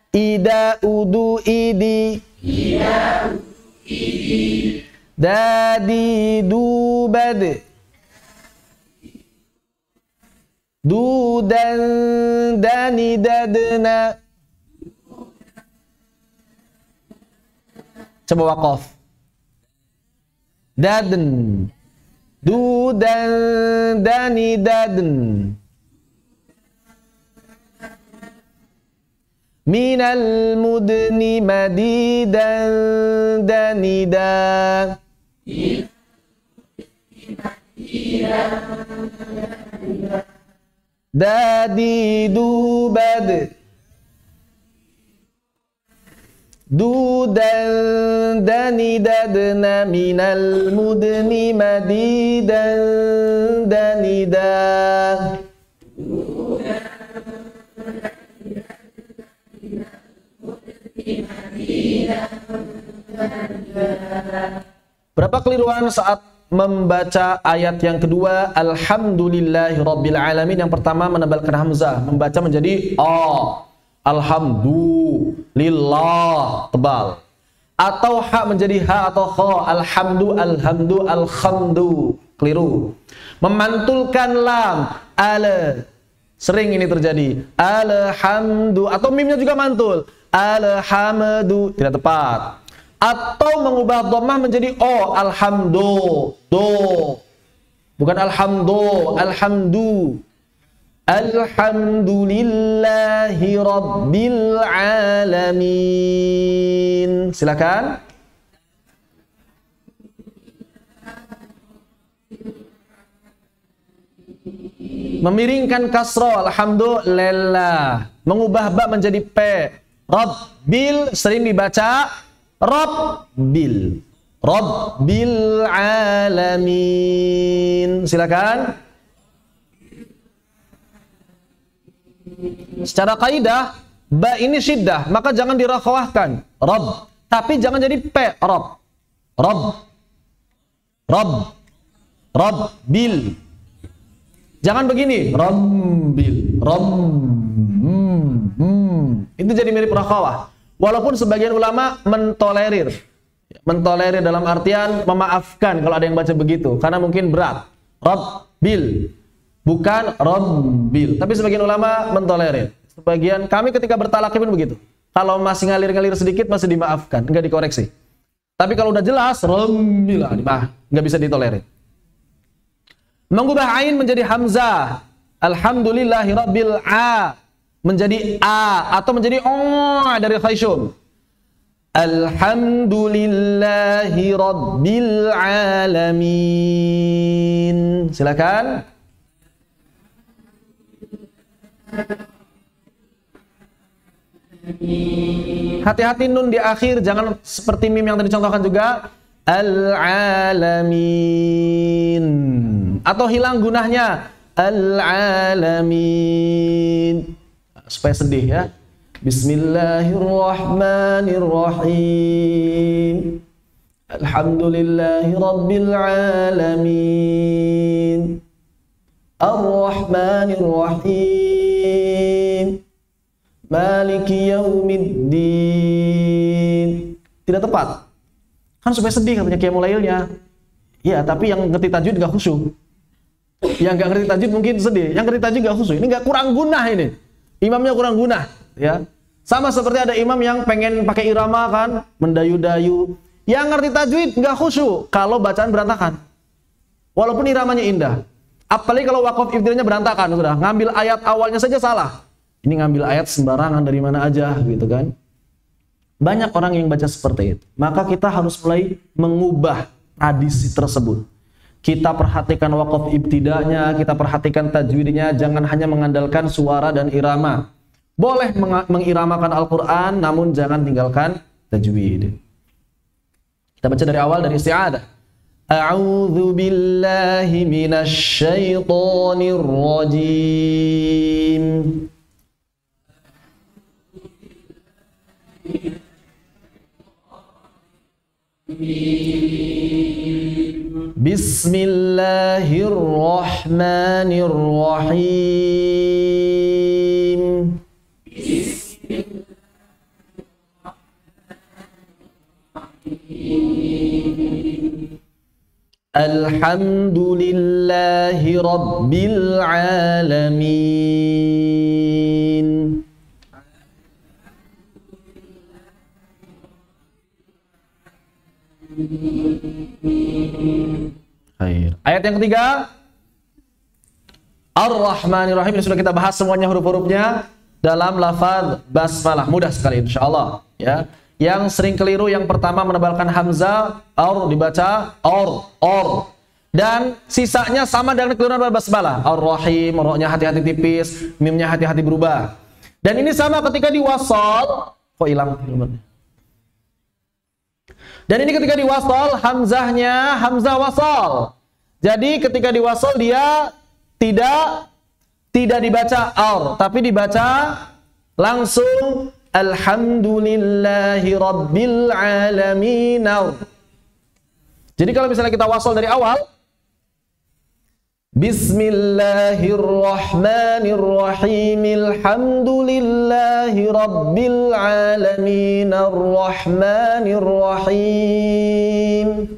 ida udu idi, dadi dubad, dudan dani dadna. Coba waqaf. Daden, dudan dani daden, minal mudni madidan danida, dadi dubad, dudan dani dadna, minal mudni madidan danida. Berapa keliruan saat membaca ayat yang kedua, alhamdulillahirabbil alamin? Yang pertama menebalkan hamzah, membaca menjadi alhamdulillah, tebal. Atau ha menjadi ha atau kha, alhamdu, keliru. Memantulkan lam, ala, sering ini terjadi, alhamdu, atau mimnya juga mantul, alhamdu, tidak tepat. Atau mengubah dhammah menjadi o, alhamdu, do, bukan alhamdu, alhamdu. Alhamdulillahi rabbil alamin. Silakan. Memiringkan kasroh, alhamdulillah. Mengubah ba menjadi p. Rabbil sering dibaca rabbil. Rabbil alamin. Silakan. Secara kaidah, ba ini syiddah, maka jangan dirakhawahkan. Rabb, tapi jangan jadi p. Rabb. Rabb. Rabb. Rabbil. Jangan begini. Rabbil. Itu jadi mirip rakhawah. Walaupun sebagian ulama mentolerir. Mentolerir dalam artian memaafkan kalau ada yang baca begitu, karena mungkin berat. Rabbil. Bukan Rabbil. Tapi sebagian ulama mentolerir. Sebagian kami ketika bertalaqi pun begitu. Kalau masih ngalir-ngalir sedikit masih dimaafkan, enggak dikoreksi. Tapi kalau udah jelas Rabbil, enggak bisa ditolerir. Mengubah ain menjadi hamzah. Alhamdulillahi rabbil a menjadi a atau menjadi o dari Khayshum. Alhamdulillahi rabbil alamin. Silakan. Hati-hati nun di akhir, jangan seperti mim yang tadi contohkan juga, al-alamin, atau hilang gunahnya al-alamin supaya sedih ya. Bismillahirrahmanirrahim, alhamdulillahi rabbil alamin, ar-rahmanirrahim, maliki yaumiddin. Tidak tepat. Kan supaya sedih katanya Qiyamul Lailnya. Ya, tapi yang ngerti tajwid gak khusyuk. Yang gak ngerti tajwid mungkin sedih. Yang ngerti tajwid gak khusyuk. Ini gak kurang gunah ini. Imamnya kurang gunah, ya. Sama seperti ada imam yang pengen pakai irama kan, mendayu-dayu. Yang ngerti tajwid gak khusyuk kalau bacaan berantakan. Walaupun iramanya indah. Apalagi kalau waqaf ibtidanya berantakan, sudah ngambil ayat awalnya saja salah. Ini ngambil ayat sembarangan dari mana aja gitu kan. Banyak orang yang baca seperti itu. Maka kita harus mulai mengubah tradisi tersebut. Kita perhatikan waqaf ibtidanya, kita perhatikan tajwidnya, jangan hanya mengandalkan suara dan irama. Boleh mengiramakan Al-Quran, namun jangan tinggalkan tajwid. Kita baca dari awal, dari isti'adah. A'udzu billahi minasy syaithanir rajim. Bismillahirrahmanirrahim. Alhamdulillahi Rabbil Alamin. Khair. Ayat yang ketiga, Ar-Rahmanir-Rahim. Ini sudah kita bahas semuanya huruf-hurufnya dalam lafaz basmalah. Mudah sekali insyaallah ya. Yang sering keliru yang pertama menebalkan hamzah, dibaca or. Dan sisanya sama dengan keliruan pada basmalah. Ar-Rahim, ro-nya hati-hati tipis, mimnya hati-hati berubah. Dan ini sama ketika diwasal, kok hilang? Dan ini ketika diwasal, hamzahnya hamzah wasal. Jadi ketika diwasal dia tidak dibaca ar, tapi dibaca langsung Alhamdulillahi Rabbil Alamin. Jadi kalau misalnya kita wasal dari awal, Bismillahirrahmanirrahim. Alhamdulillahi Rabbil Alamin. Ar-Rahmanirrahim.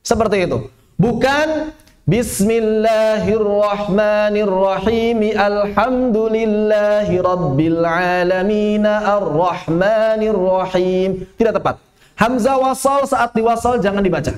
Seperti itu. Bukan Bismillahirrahmanirrahim. Alhamdulillahi Rabbil Alamin. Ar-Rahmanirrahim. Tidak tepat. Hamzah wasal saat diwasal jangan dibaca.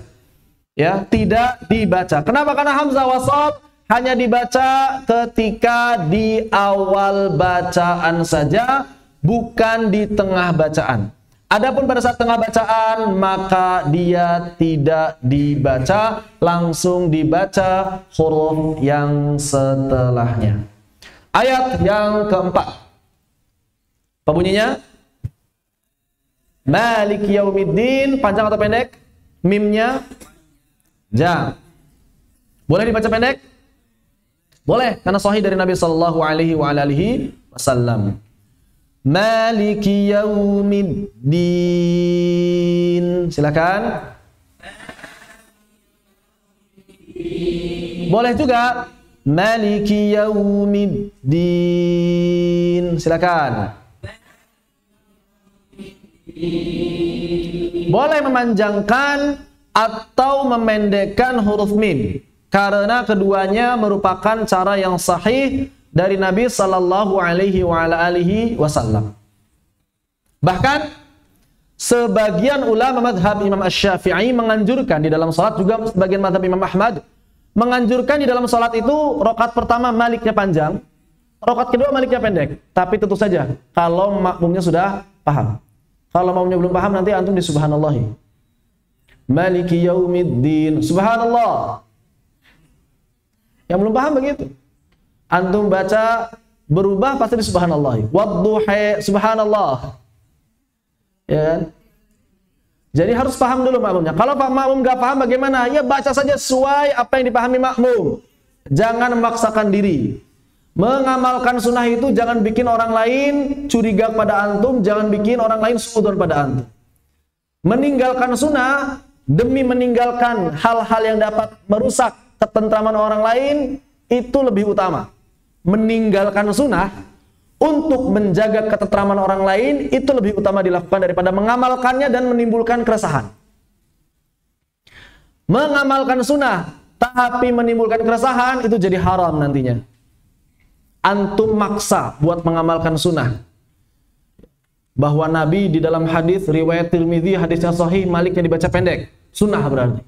Ya, tidak dibaca. Kenapa? Karena hamzah wasal hanya dibaca ketika di awal bacaan saja, bukan di tengah bacaan. Adapun pada saat tengah bacaan, maka dia tidak dibaca, langsung dibaca huruf yang setelahnya. Ayat yang keempat. Apa bunyinya? Maliki yaumiddin, panjang atau pendek? Mimnya ja. Boleh dibaca pendek? Boleh, karena sahih dari Nabi sallallahu alaihi wasallam. Maliki yaumiddin. Silakan. Boleh juga Maliki yaumiddin. Silakan. Boleh memanjangkan atau memendekkan huruf mim, karena keduanya merupakan cara yang sahih dari Nabi sallallahu alaihi wasallam. Bahkan sebagian ulama mazhab Imam Asy-Syafi'i menganjurkan di dalam salat, juga sebagian mazhab Imam Ahmad menganjurkan di dalam salat itu rakaat pertama maliknya panjang, rakaat kedua maliknya pendek. Tapi tentu saja kalau makmumnya sudah paham. Kalau makmumnya belum paham, nanti antum di subhanallahi. Maliki yaumiddin. Subhanallah. Yang belum paham begitu. Antum baca berubah pasti di subhanallah. Wadduha, subhanallah. Ya kan? Jadi harus paham dulu makmumnya. Kalau Pak makmum nggak paham bagaimana? Ya baca saja sesuai apa yang dipahami makmum. Jangan memaksakan diri. Mengamalkan sunnah itu jangan bikin orang lain curiga pada antum, jangan bikin orang lain suudzon pada antum. Meninggalkan sunnah demi meninggalkan hal-hal yang dapat merusak ketentraman orang lain itu lebih utama. Meninggalkan sunnah untuk menjaga ketentraman orang lain itu lebih utama dilakukan daripada mengamalkannya dan menimbulkan keresahan. Mengamalkan sunnah tapi menimbulkan keresahan itu jadi haram nantinya. Antum maksa buat mengamalkan sunnah. Bahwa Nabi di dalam hadis riwayat Tirmidzi, hadisnya sahih, maliknya dibaca pendek. Sunnah berarti.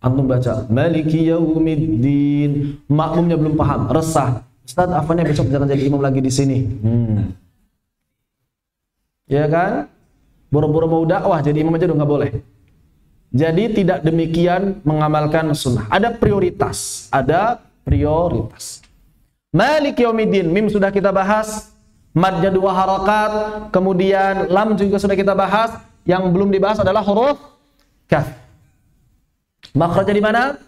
Antum baca Maliki yaumiddin, makmumnya belum paham, resah. Ustaz, afanya besok jangan jadi imam lagi di sini. Ya kan? Boro-boro mau dakwah jadi imam aja udah nggak boleh. Jadi tidak demikian mengamalkan sunnah. Ada prioritas, Maliki yaumiddin, mim sudah kita bahas. Madnya 2 harakat, kemudian lam juga sudah kita bahas. Yang belum dibahas adalah huruf kaf. Makhrajnya di mana?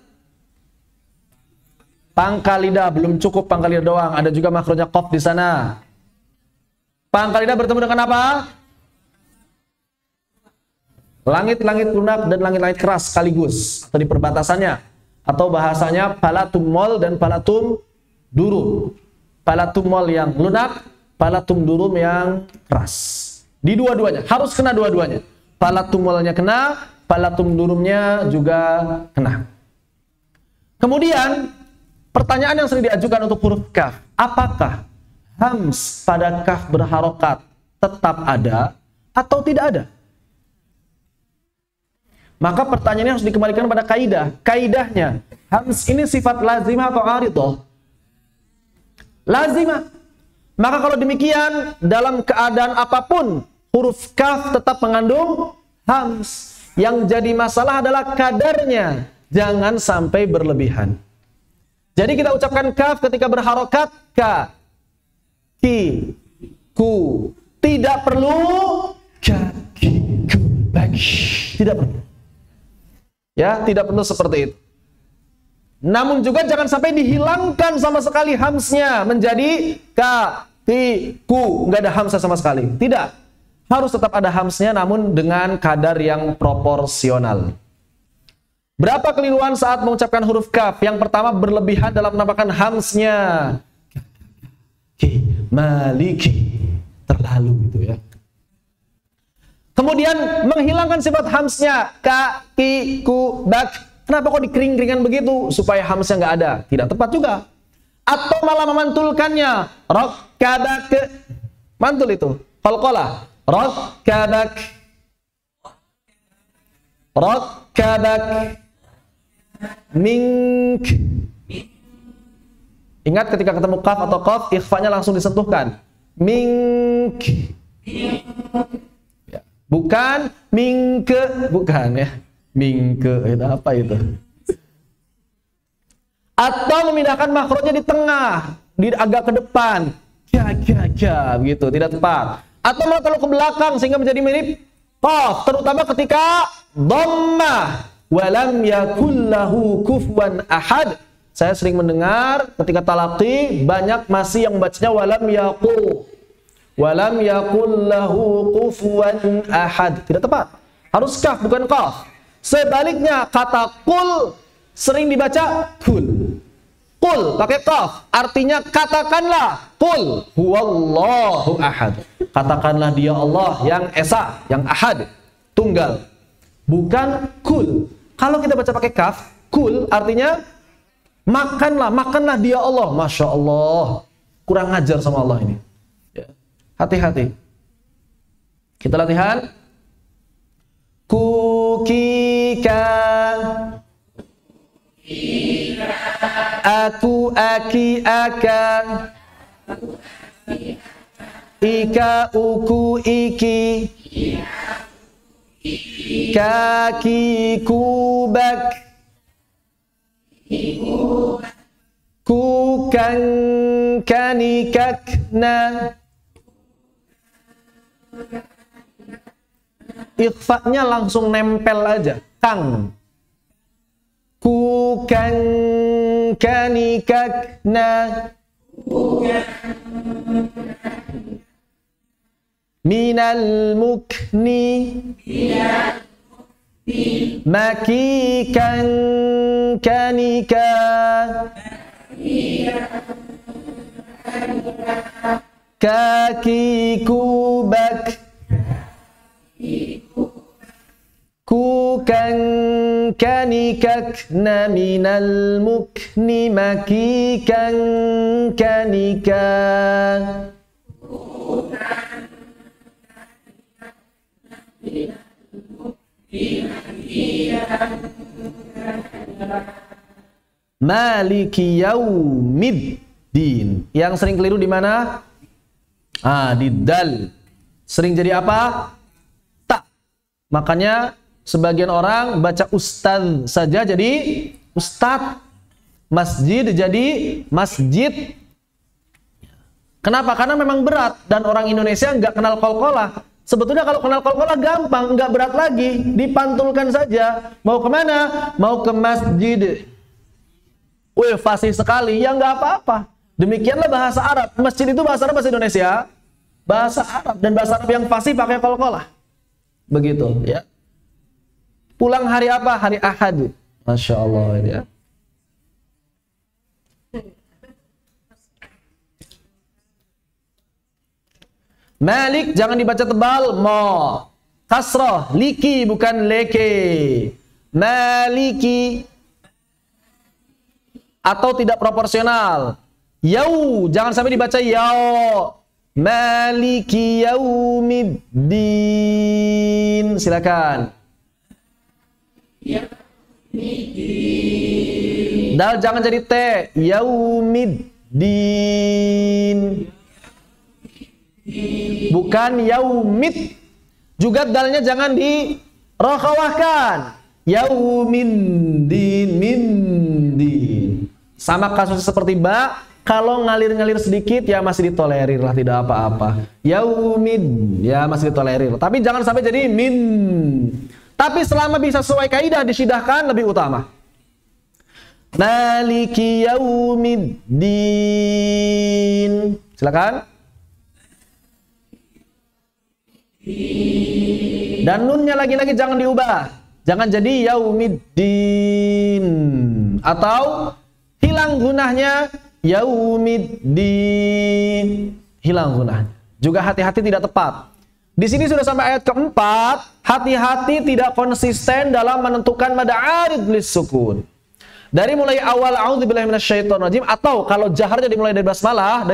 Pangkal lidah, belum cukup pangkal lidah doang, ada juga makhrajnya qaf di sana. Pangkal lidah bertemu dengan apa? Langit-langit lunak dan langit-langit keras sekaligus atau di perbatasannya, atau bahasanya palatum mol dan palatum durum. Palatum mol yang lunak, palatum durum yang keras. Di dua-duanya harus kena dua-duanya. Palatum molnya kena, palatum durumnya juga kena. Kemudian pertanyaan yang sering diajukan untuk huruf kaf, apakah hams pada kaf berharokat tetap ada atau tidak ada? Maka pertanyaannya harus dikembalikan pada kaidah. Kaidahnya, hams ini sifat lazimah atau aridah? Lazimah. Maka kalau demikian, dalam keadaan apapun, huruf kaf tetap mengandung hams. Yang jadi masalah adalah kadarnya. Jangan sampai berlebihan. Jadi kita ucapkan kaf ketika berharokat, ka, ki, ku. Tidak perlu ka, ki, ku, bak. Tidak perlu. Ya, tidak perlu seperti itu. Namun juga jangan sampai dihilangkan sama sekali hamsnya menjadi ka, ti, ku, nggak ada hamsnya sama sekali. Tidak. Harus tetap ada hamsnya namun dengan kadar yang proporsional. Berapa keliruan saat mengucapkan huruf kaf? Yang pertama, berlebihan dalam menambahkan hamsnya. Ki, maliki. Terlalu gitu ya. Kemudian menghilangkan sifat hamsnya, ka, ki, ku, bak. Kenapa kok dikering-keringan begitu? Supaya hamsnya nggak ada. Tidak tepat juga. Atau malah memantulkannya. Rok, kabak. Mantul itu. Qalqalah. Rok, kabak. Rok, kabak. Mink. Ingat ketika ketemu kaf atau qaf, ikhfanya langsung disentuhkan. Mink. Ya. Bukan mingke, bukan ya. Mingke itu apa itu? Atau memindahkan makrotnya di tengah, agak ke depan. Ja begitu, tidak tepat. Atau malah terlalu ke belakang sehingga menjadi mirip qaf, terutama ketika dhammah. Walam yakul lahu kufuwan ahad. Saya sering mendengar ketika talaqi banyak masih yang membacanya walam yaqul. Walam yakul lahu kufuwan ahad. Tidak tepat. Harus kaf bukan qaf. Sebaliknya kata kul sering dibaca kul. Kul pakai qaf. Artinya katakanlah. Kul huwallahu ahad. Katakanlah dia Allah yang esa, yang ahad, tunggal. Bukan kul. Kalau kita baca pakai kaf, kul artinya makanlah dia Allah. Masya Allah. Kurang ajar sama Allah ini. Hati-hati. Kita latihan. Kukika. Aku, aki, aka. Ika, uku, iki. Kaki, kubak. Kukan, kanikakna. Ikhfa'nya langsung nempel aja. Kang. Kukan, kanikakna. Minal mukni. Makikan, kanika. Kaki, kubak. Kukan, kanikakna. Minal mukni. Makikan, kanika. Maliki yaumiddin. Yang sering keliru di mana? Di dal. Sering jadi apa? Tak. Makanya sebagian orang baca ustaz saja jadi ustad. Masjid jadi masjid. Kenapa? Karena memang berat dan orang Indonesia nggak kenal qalqalah. Sebetulnya kalau kenal qalqalah gampang, nggak berat lagi, dipantulkan saja. Mau kemana? Mau ke masjid. Wih, fasih sekali. Ya nggak apa-apa. Demikianlah bahasa Arab. Masjid itu bahasa Arab, bahasa Indonesia. Bahasa Arab, dan bahasa Arab yang fasih pakai qalqalah. Begitu, ya. Pulang hari apa? Hari Ahad. Masya Allah ya. Malik jangan dibaca tebal. Mo. Kasroh. Liki bukan leke. Maliki. Atau tidak proporsional. Yau. Jangan sampai dibaca yau. Maliki yaumiddin. Silakan. Dal jangan jadi T. Yaumiddin. Bukan yaumid. Juga dalnya jangan dirokhawahkan. Yaumiddin. Mindin. Sama kasus seperti ba. Kalau ngalir-ngalir sedikit ya masih ditolerir lah, tidak apa-apa. Yaumid ya masih ditolerir. Tapi jangan sampai jadi min. Tapi selama bisa sesuai kaidah disidahkan lebih utama. Maliki yaumiddin. Silakan. Dan nunnya lagi-lagi jangan diubah. Jangan jadi yaumiddin. Atau hilang gunahnya yaumiddin. Hilang gunahnya. Juga hati-hati tidak tepat. Di sini sudah sampai ayat keempat. Hati-hati tidak konsisten dalam menentukan mad arid lis sukun. Dari mulai awal a'udzubillahi minasyaitonirrajim, atau kalau jaharnya dimulai dari basmalah,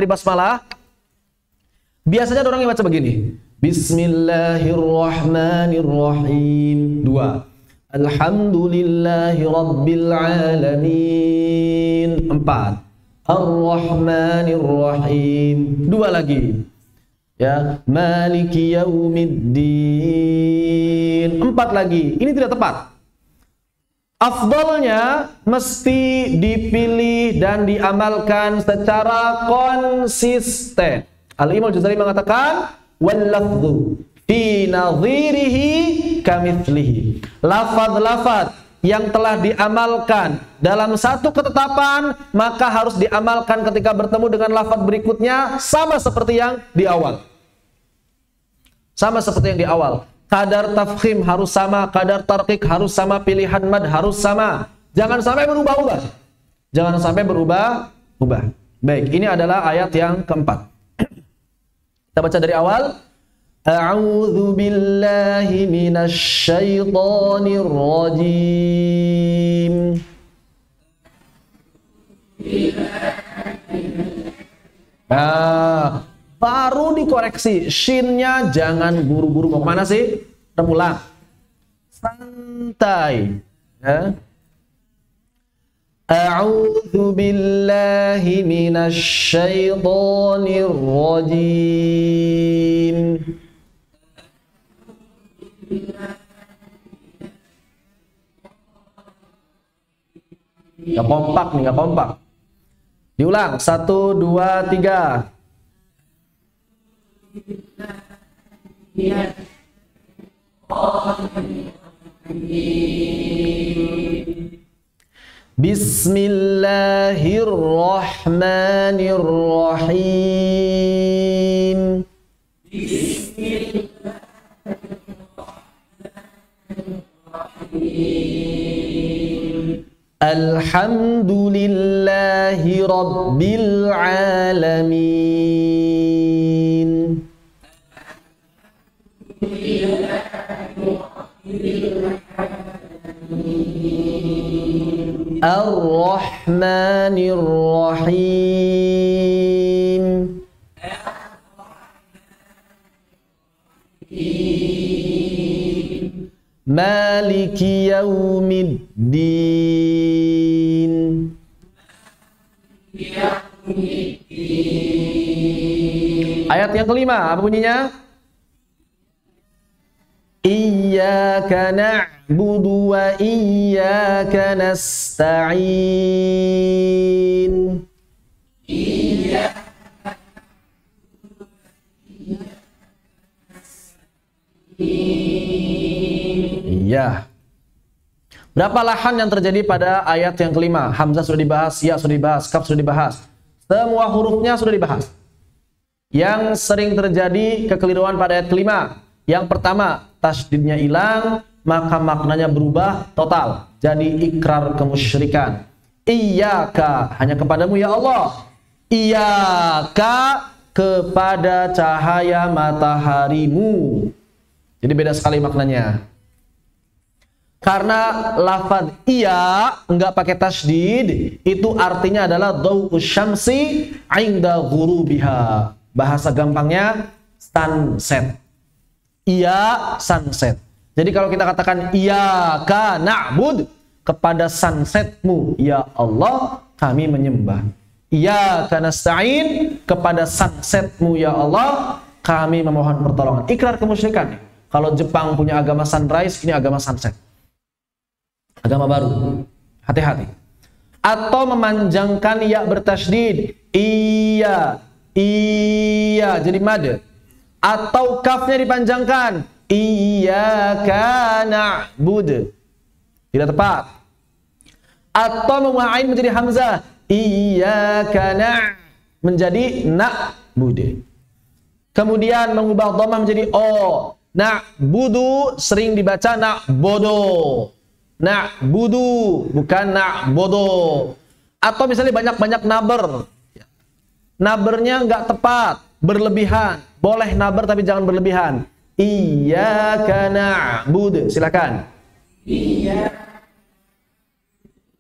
biasanya orang yang baca begini. Bismillahirrahmanirrahim. 2. Alhamdulillahi rabbil alamin. 4. Ar-Rahmanir-Rahim. 2 lagi. Ya, Maliki yaumiddin. 4 lagi. Ini tidak tepat. Afdalnya mesti dipilih dan diamalkan secara konsisten. Al-Imam Al-Jazari mengatakan wal lafdhu fi nadhirihi kamithlihi. Lafaz-lafaz yang telah diamalkan dalam satu ketetapan maka harus diamalkan ketika bertemu dengan lafaz berikutnya sama seperti yang di awal. Sama seperti yang di awal. Kadar tafkhim harus sama, kadar tarqiq harus sama, pilihan mad harus sama. Jangan sampai berubah-ubah. Jangan sampai berubah-ubah. Baik, ini adalah ayat yang keempat. Kita baca dari awal. A'udzu billahi minasy syaithanir rajim. Baru dikoreksi, shinnya jangan buru-buru. Mau kemana sih? Ulang. Santai. Ya. A'udzu billahi minasy syaithanir rajim. Nggak kompak nih, nggak kompak. Diulang, 1, 2, 3. Bismillahirrahmanirrahim. Alhamdulillahi rabbil alamin. Ar-Rahmanir-Rahim. Maliki yaumiddin. Ayat yang kelima, apa bunyinya? Iyyaka na'budu wa iyyaka nasta'in. Iya. Berapa lahan yang terjadi pada ayat yang kelima? Hamzah sudah dibahas, ya sudah dibahas, kaf sudah dibahas. Semua hurufnya sudah dibahas. Yang sering terjadi kekeliruan pada ayat kelima. Yang pertama, tasydidnya hilang. maka maknanya berubah total. Jadi ikrar kemusyrikan. Iyyaka, hanya kepadamu ya Allah. Iyyaka, kepada cahaya mataharimu. Jadi beda sekali maknanya. Karena lafaz iya enggak pakai tasydid, itu artinya adalah dhau'us syamsi 'inda ghurubiha. Bahasa gampangnya sunset. Iya, sunset. Jadi kalau kita katakan iyyaka na'bud, kepada sunsetmu ya Allah kami menyembah. Iyyaka nasta'in, kepada sunsetmu ya Allah kami memohon pertolongan. Ikrar kemusyrikan. Kalau Jepang punya agama sunrise, ini agama sunset. Agama baru. Hati-hati. Atau memanjangkan ya bertasydid. Iya. Iya. Jadi mad. Atau kafnya dipanjangkan. Iyyaka na'bud. Tidak tepat. Atau mengubah ain menjadi hamzah. Iyyaka menjadi na'bud. Kemudian mengubah dhammah menjadi o. Na'budu sering dibaca na'bodo. Na'budu bukan na'bodo. Atau misalnya banyak-banyak naber. Nabernya enggak tepat, berlebihan. Boleh naber tapi jangan berlebihan. Iyyaka na'bud. Silakan. Iya.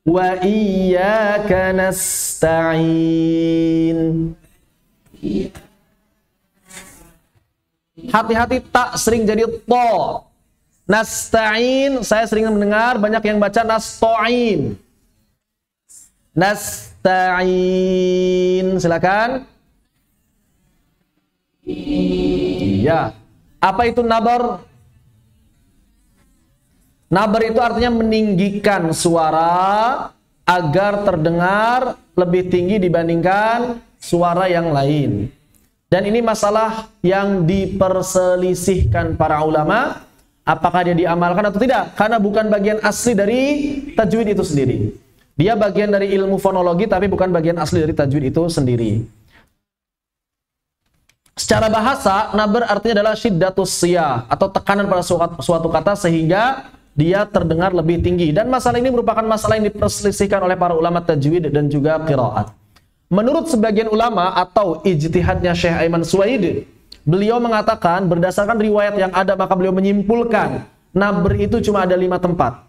Wa iyyaka nasta'in. Hati-hati tak sering jadi to. Nasta'in, saya sering mendengar banyak yang baca nasta'in. Nasta'in, silakan. Iya. Apa itu nabar? Nabar itu artinya meninggikan suara agar terdengar lebih tinggi dibandingkan suara yang lain. Dan ini masalah yang diperselisihkan para ulama, apakah dia diamalkan atau tidak, karena bukan bagian asli dari tajwid itu sendiri. Dia bagian dari ilmu fonologi tapi bukan bagian asli dari tajwid itu sendiri. Secara bahasa, nabar artinya adalah syiddatus siyah, atau tekanan pada suatu kata sehingga dia terdengar lebih tinggi. Dan masalah ini merupakan masalah yang diperselisihkan oleh para ulama tajwid dan juga qiraat. Menurut sebagian ulama atau ijtihadnya Syekh Aiman Suwaid, beliau mengatakan berdasarkan riwayat yang ada maka beliau menyimpulkan nabr itu cuma ada 5 tempat.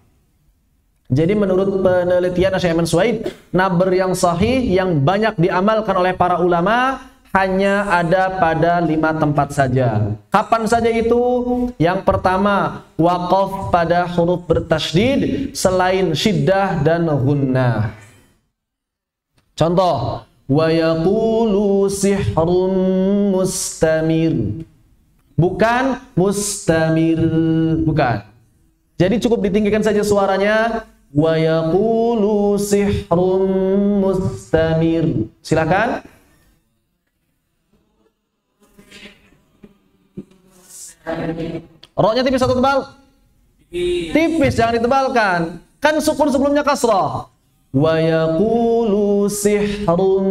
Jadi menurut penelitian Syekh Aiman Suwaid, nabr yang sahih yang banyak diamalkan oleh para ulama hanya ada pada 5 tempat saja. Kapan saja itu? Yang pertama, waqaf pada huruf bertasydid selain syiddah dan gunnah. Contoh, wa yaqulu sihrun mustamir. Bukan mustamir, bukan. Jadi cukup ditinggikan saja suaranya. Wa yaqulu sihrun mustamir. Silakan. Roknya tipis atau tebal? Tipis, jangan ditebalkan. Kan sukun sebelumnya kasrah. Wa yaqulu sihrun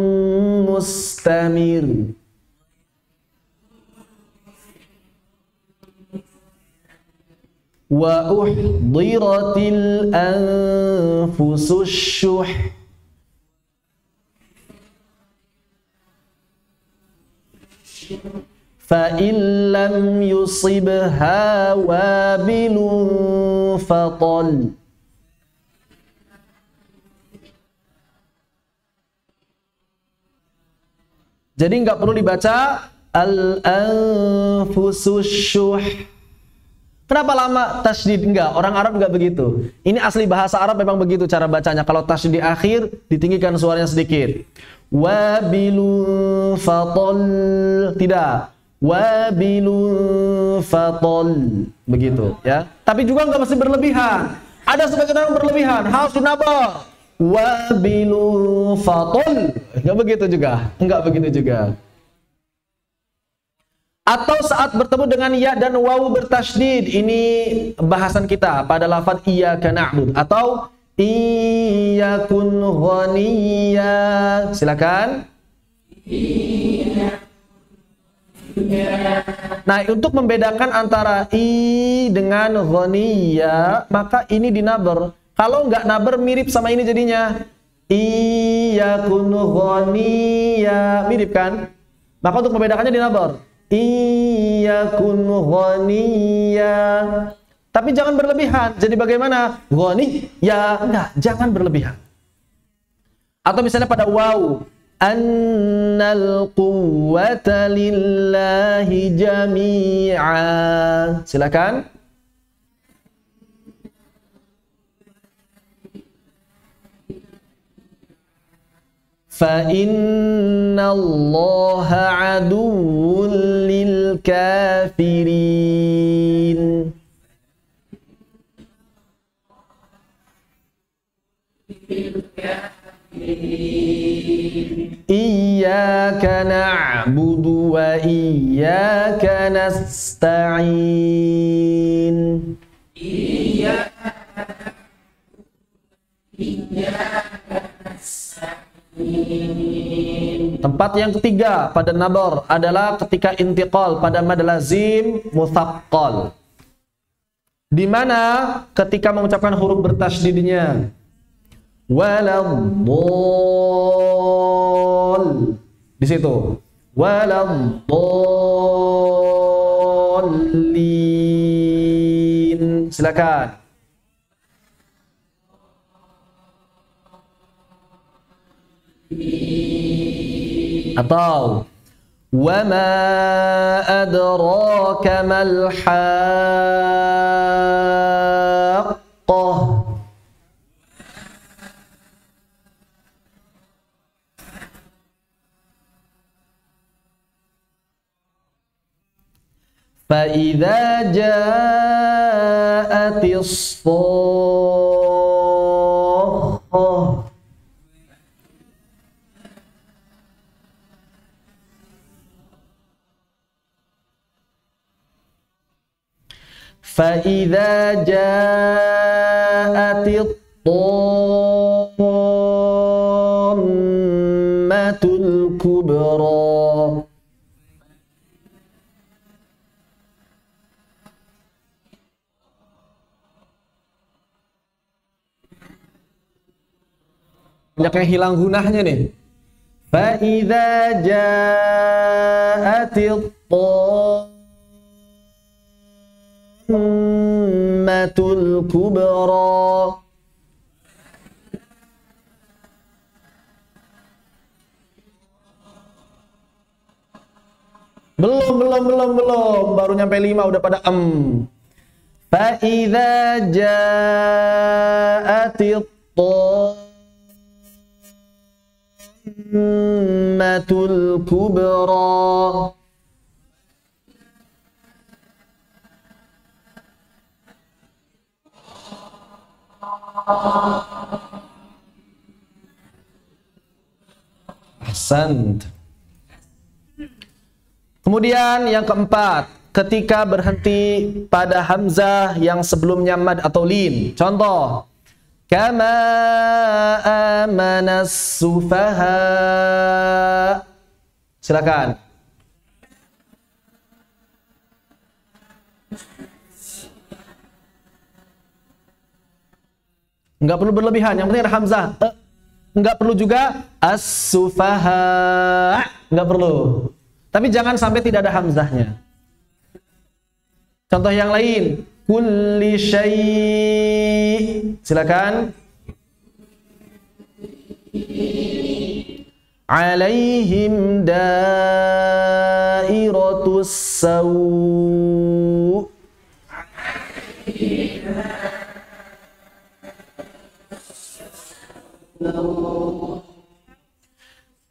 mustamir. Wa uhdiratil anfusus syuh. فَإِنْ لَمْ يُصِبْهَا وَابِلٌ فَطَلْ. Jadi nggak perlu dibaca al-anfusus syuh. Kenapa lama tasydid? Enggak, orang Arab enggak begitu. Ini asli bahasa Arab memang begitu cara bacanya. Kalau tasydid di akhir ditinggikan suaranya sedikit. Wabilun fatol, tidak. Wabilun fatol, begitu ya. Tapi juga enggak mesti berlebihan. Ada sebagian orang berlebihan, harus dinabar. Wabilun fatol, enggak begitu juga. Enggak begitu juga. Atau saat bertemu dengan ya dan wawu bertasydid, ini bahasan kita pada lafaz iyyaka na'bud atau iyyakun ghaniyya. Silakan. Nah, untuk membedakan antara i dengan ghaniya, maka ini dinaber. Kalau nggak naber mirip sama ini jadinya. Iyakun ghaniya, mirip kan? Maka untuk membedakannya dinaber. Iyakun ghaniya. Tapi jangan berlebihan. Jadi bagaimana? Ghaniya, enggak, jangan berlebihan. Atau misalnya pada waw, annal quwwata lillahi jami'a. Silakan. Fa innallaha aduwwun lil kafirin. Iyyaka na'budu wa iyyaka nasta'in. Tempat yang ketiga pada nabar adalah ketika intiqal pada mad lazim mutsaqqal. Di mana ketika mengucapkan huruf bertasydidnya waladdall, di situ waladdallin. Silakan. Atau wa ma adraka mal haqqah. Fa idza ja'atis shakhah. فَإِذَا جَاءَتِ الطَّامَّةُ الْكُبْرَى. Banyak yang hilang gunahnya nih. فَإِذَا جَاءَتِ ummatul kubra. Belum. Baru nyampe 5 udah pada Fa idza ja'atit ummatul kubra. Ahsant. Kemudian yang keempat, ketika berhenti pada hamzah yang sebelumnya mad atau lin. Contoh, kama amanas sufaha. Silakan. Enggak perlu berlebihan, yang penting ada hamzah. Enggak perlu juga as-sufaha. Enggak perlu. Tapi jangan sampai tidak ada hamzahnya. Contoh yang lain, kulli syai'. Silakan. Alaihim dairatus sawu.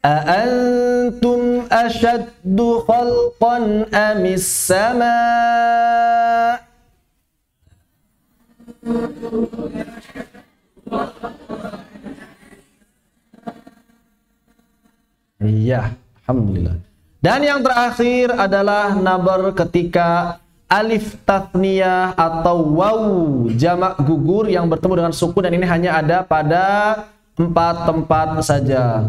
Aantum ashaddu khalqan amis sama'. Iya, alhamdulillah. Dan yang terakhir adalah nabar ketika alif tathniyah atau waw jamak gugur yang bertemu dengan sukun, dan ini hanya ada pada 4 tempat saja.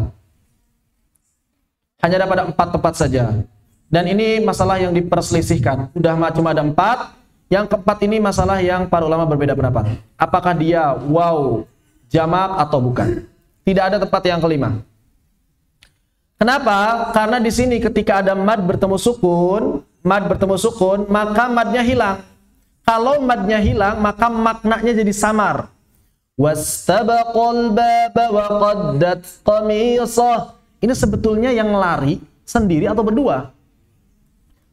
Hanya ada pada 4 tempat saja. Dan ini masalah yang diperselisihkan. Udah cuma ada 4. Yang keempat ini masalah yang para ulama berbeda pendapat. Apakah dia waw jamak atau bukan? Tidak ada tempat yang kelima. Kenapa? Karena di sini ketika ada mad bertemu sukun, maka madnya hilang. Kalau madnya hilang, maka maknanya jadi samar. Wastabaqal baba wa qaddat qamisah. Ini sebetulnya yang lari sendiri atau berdua?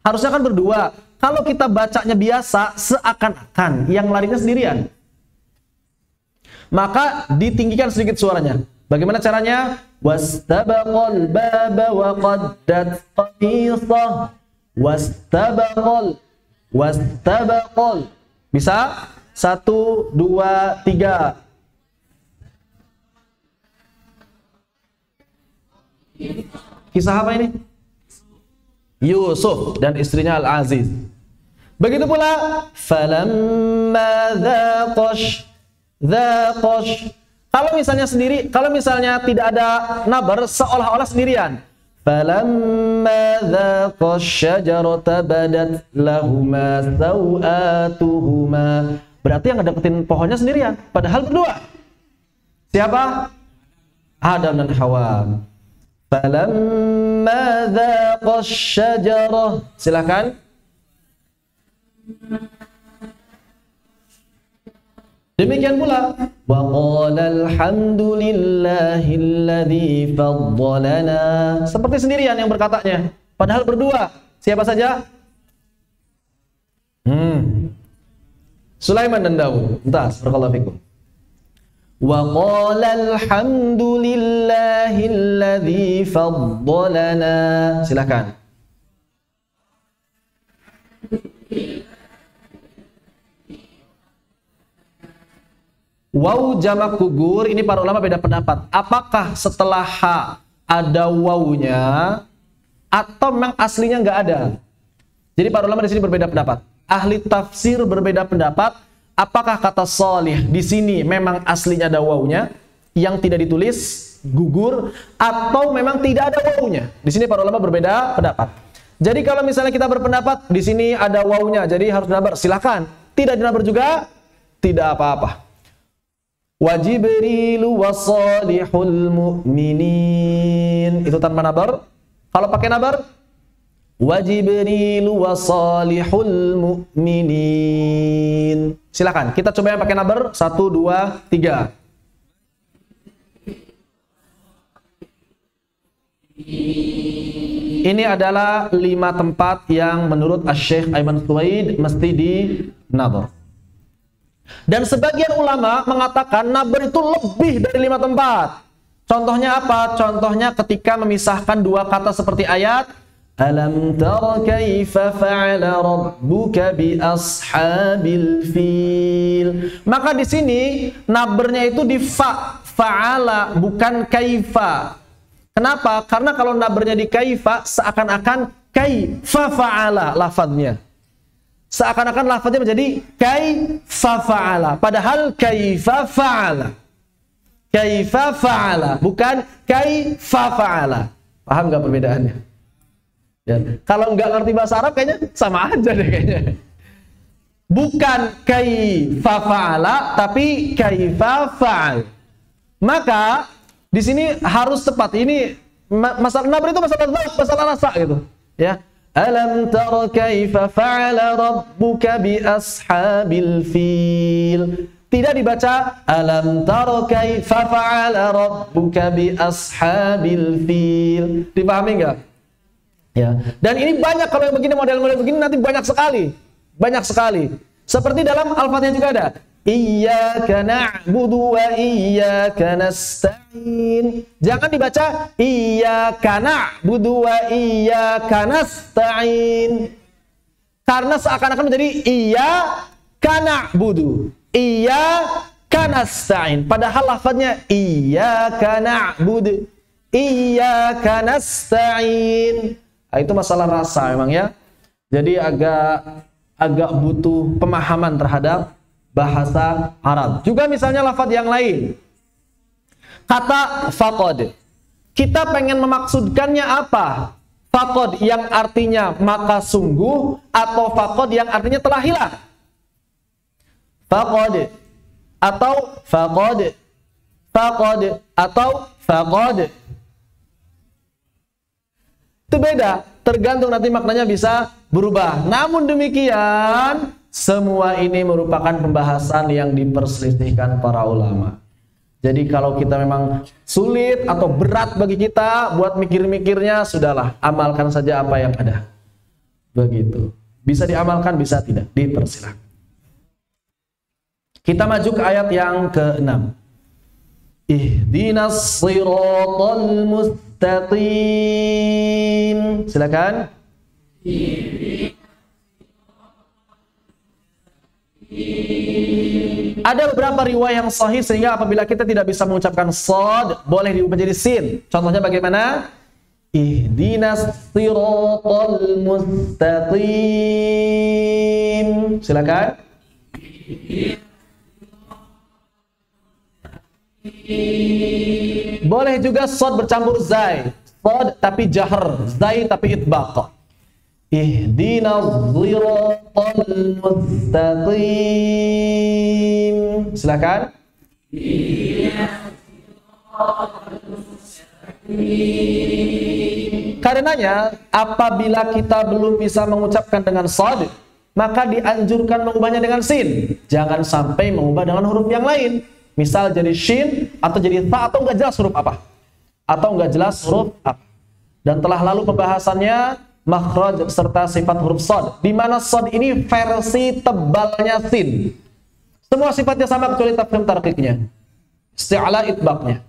Harusnya kan berdua. Kalau kita bacanya biasa, seakan-akan yang larinya sendirian. Maka ditinggikan sedikit suaranya. Bagaimana caranya? Wastabaqal baba wa qaddat qamisah. Wastabaqal. Bisa? 1, 2, 3. Kisah apa ini? Yusuf dan istrinya Al-Aziz. Begitu pula falamma dzaqash. Kalau misalnya sendiri, kalau misalnya tidak ada nabar, seolah-olah sendirian. Falamma dzaqash syajarata badat lahuma sawatuhuma. Berarti yang ngedeketin pohonnya sendirian, padahal berdua. Siapa? Adam dan Hawa. Falamma dzaqash syajarah. Silakan. Demikian pula wa qala alhamdulillahilladzi faddalana. Seperti sendirian yang berkatanya, padahal berdua. Siapa saja? Sulaiman dan Daud. Entar, barakallahu fikum. Wa qala alhamdulillahilladzi faddalana. Silakan. Waw jamak gugur, ini para ulama beda pendapat. Apakah setelah ha ada wawunya atau memang aslinya nggak ada? Jadi para ulama di sini berbeda pendapat. Ahli tafsir berbeda pendapat. Apakah kata Shalih di sini memang aslinya ada wawunya yang tidak ditulis gugur atau memang tidak ada wawunya? Di sini para ulama berbeda pendapat. Jadi kalau misalnya kita berpendapat di sini ada wawunya, jadi harus dinabar, silakan. Tidak dinabar juga tidak apa-apa. Wa Jibrilu wa salihul mu'minin. Itu tanpa nabar. Kalau pakai nabar, wa Jibrilu wa salihul mu'minin. Silakan, kita coba yang pakai nabar. 1, 2, 3. Ini adalah 5 tempat yang menurut Asy-Syaikh Ayman Suwaid mesti di nabar. Dan sebagian ulama mengatakan nabar itu lebih dari 5 tempat. Contohnya apa? Contohnya ketika memisahkan 2 kata seperti ayat Alam tara kaifa fa'ala rabbuka bi ashabil fil. Maka di sini nabarnya itu di fa'ala bukan kaifa. Kenapa? Karena kalau nabarnya di kaifa seakan-akan kaifa fa'ala lafadznya. Seakan-akan lafadznya menjadi kaifa fa'ala. Padahal kaifa fa'ala. Kaifa fa'ala. Bukan kaifa fa'ala. Paham nggak perbedaannya? Ya. Kalau nggak ngerti bahasa Arab kayaknya sama aja deh kayaknya. Bukan kaifa fa'ala, tapi kaifa fa'al. Maka di sini harus tepat. Ini masalah nabar itu masalah rasa gitu. Ya. Alam tara kaifa fa'ala rabbuka bi ashabil fil. Tidak dibaca alam tara kaifa fa'ala rabbuka bi ashabil fil. Dipahami enggak? Ya. Dan ini banyak kalau yang begini model-model begini nanti banyak sekali. Banyak sekali. Seperti dalam Al-Fatihah juga ada. Iyyaka na'budu wa iyyaka nasta'in. Jangan dibaca iyyaka na'budu wa iyyaka nasta'in. Karena seakan-akan menjadi iyyaka na'budu, iyyaka nasta'in. Padahal lafadznya iyyaka na'budu, iyyaka nasta'in. Nah, itu masalah rasa memang ya. Jadi agak butuh pemahaman terhadap bahasa Arab. Juga misalnya lafadz yang lain. Kata faqad. Kita pengen memaksudkannya apa? faqad yang artinya maka sungguh, atau faqad yang artinya telah hilang? Faqad atau faqad, faqad atau faqad. Itu beda, tergantung nanti maknanya bisa berubah. Namun demikian, semua ini merupakan pembahasan yang diperselisihkan para ulama. Jadi kalau kita memang sulit atau berat bagi kita buat mikir-mikirnya, sudahlah, amalkan saja apa yang ada. Begitu. Bisa diamalkan, bisa tidak, dipersilakan. Kita maju ke ayat yang ke-6. Ihdinas siratal mustaqim. Silakan. Ada beberapa riwayat yang sahih sehingga apabila kita tidak bisa mengucapkan shad, boleh diubah jadi sin. Contohnya bagaimana? Ihdinas siratal mustaqim. Silakan. Boleh juga shad bercampur zai. Shad tapi jahr, zai tapi itbaq. Ihdinas siratal mustaqim. Silakan. Karenanya apabila kita belum bisa mengucapkan dengan shad, maka dianjurkan mengubahnya dengan sin. Jangan sampai mengubah dengan huruf yang lain. Misal jadi shin atau jadi ta atau enggak jelas huruf apa. Atau enggak jelas huruf apa. Dan telah lalu pembahasannya makhraj serta sifat huruf shad, di mana shad ini versi tebalnya sin. Semua sifatnya sama kecuali tafkhim tarqiqnya, isti'la itbaqnya.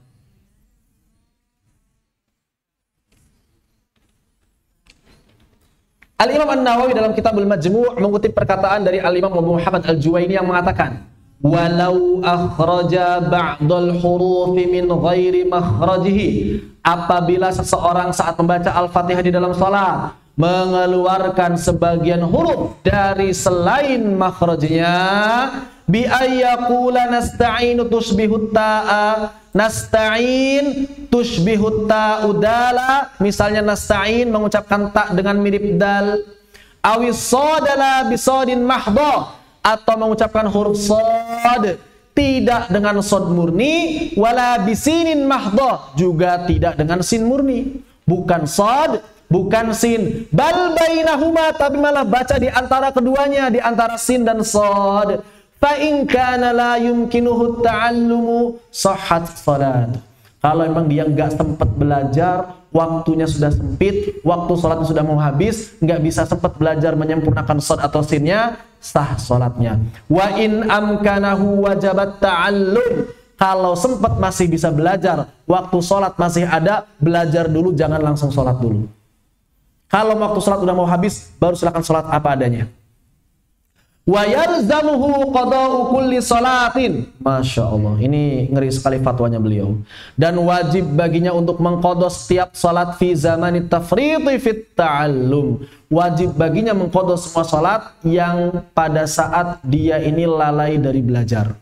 Al-Imam An-Nawawi dalam Kitabul Majmu' mengutip perkataan dari Al-Imam Abu Muhammad Al-Juwaini yang mengatakan, walau akhraja ba'dal hurufi min ghairi makhrajihi, apabila seseorang saat membaca Al-Fatihah di dalam salat mengeluarkan sebagian huruf dari selain makhrajnya, bi ayyaqula nasta'inu tushbihut ta'a, nasta'in tushbihut ta'udala, misalnya nasta'in mengucapkan ta dengan mirip dal, awis sadala bisadin mahdha, atau mengucapkan huruf sad tidak dengan sad murni, wala bisinin mahdha, juga tidak dengan sin murni, bukan sad, bukan sin, bal bainahuma, tapi malah baca di antara keduanya, di antara sin dan sad. Fa in kana la yumkinuhu ta'allumu sahhat salat. Kalau memang dia nggak sempat belajar, waktunya sudah sempit, waktu salatnya sudah mau habis, nggak bisa sempat belajar menyempurnakan sad atau sinnya, sah salatnya. Wa in amkanahu wajabat ta'allum. Kalau sempat masih bisa belajar, waktu salat masih ada, belajar dulu, jangan langsung salat dulu. Kalau waktu salat udah mau habis, baru silakan salat apa adanya. Wa yalzamuhu qada'u kulli salatin. Masya Allah, ini ngeri sekali fatwanya beliau. Dan wajib baginya untuk mengqadha setiap salat fi zamanit tafriqi fit ta'allum. Wajib baginya mengqadha semua salat yang pada saat dia ini lalai dari belajar.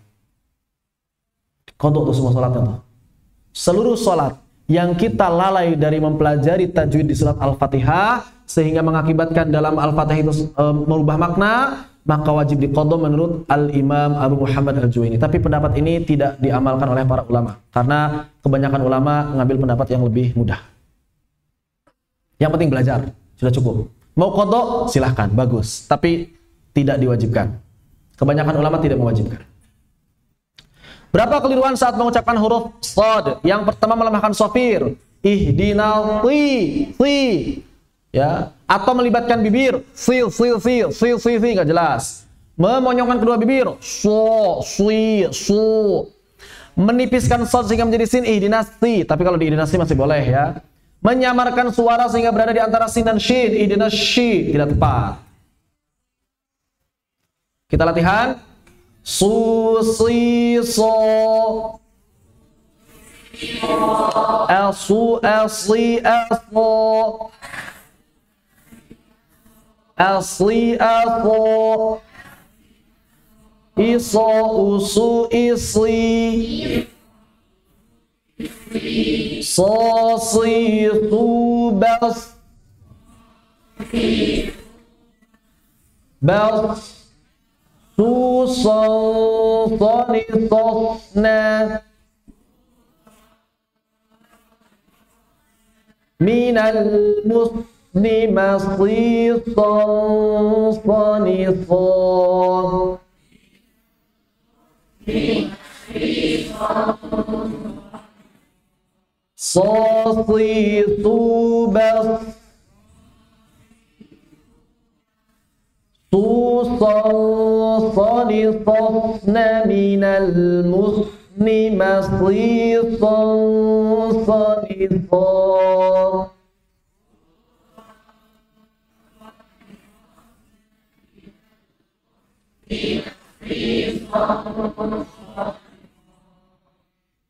Qadha semua salatnya tuh. Seluruh salat yang kita lalai dari mempelajari tajwid di surat Al-Fatihah sehingga mengakibatkan dalam Al-Fatihah itu merubah makna, maka wajib diqadha menurut Al-Imam Abu Muhammad Al-Juwaini. Tapi pendapat ini tidak diamalkan oleh para ulama karena kebanyakan ulama mengambil pendapat yang lebih mudah. Yang penting belajar, sudah cukup. Mau qadha silahkan, bagus, tapi tidak diwajibkan. Kebanyakan ulama tidak mewajibkan. Berapa keliruan saat mengucapkan huruf shad? Yang pertama melemahkan shafir, ihdinal ti, ya, atau melibatkan bibir, sil, nggak jelas. Memonyongkan kedua bibir, so, menipiskan shad sehingga menjadi sin, ihdinas ti, tapi kalau di ihdinas ti masih boleh ya. Menyamarkan suara sehingga berada di antara sin dan shin, ihdinas shi, tidak tepat. Kita latihan. Su, si, so, el, su, el, si, el, so, el, si, el, so, iso, usu, isi, so, si, su, bel, Bas susan sonisosna minal muslima sisan sonison sosisu bas susan sonisosna minal muslima sisan sonison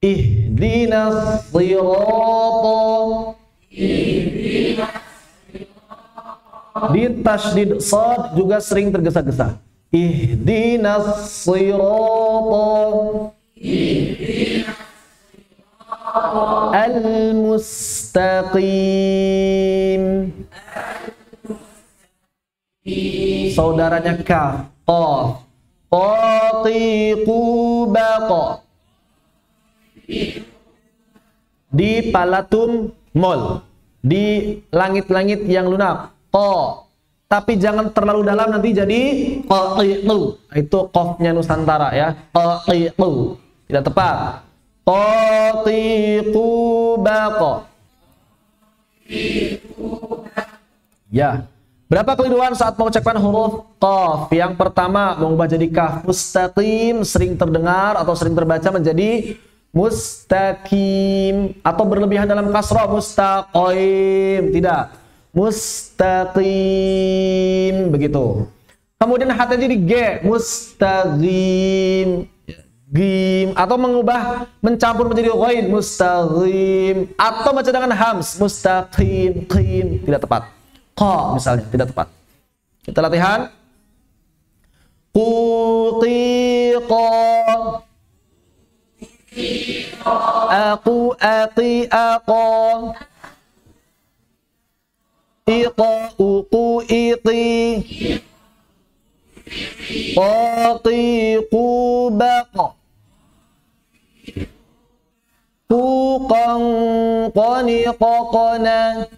ihdinas sirata. Di tasydid shad juga sering tergesa-gesa. Ihdinas sirata al-mustaqim. Saudaranya kaf, qaf, qatiqu baqa. Di palatum mol, di langit-langit yang lunak, qa. Tapi jangan terlalu dalam, nanti jadi qaqiqu. Itu qafnya Nusantara ya, qaqiqu. Tidak tepat. Qatiqu baqa. Ya. Berapa keliruan saat mengucapkan huruf qaf? Yang pertama, mengubah jadi kaf. Mustaqim sering terdengar atau sering terbaca menjadi mustaqim, atau berlebihan dalam kasrah mustaqim. Tidak, mustaqim, begitu. Kemudian hati jadi g, mustaqim, gim, atau mengubah mencampur menjadi ghain, mustaqim, atau baca dengan hams, mustaqim, qim. Tidak tepat. Qa misalnya, tidak tepat. Kita latihan. Qutiqa, aku aqi aqa, iqa uqu iqi, qatiqu baqa, quqan qaniqaqana.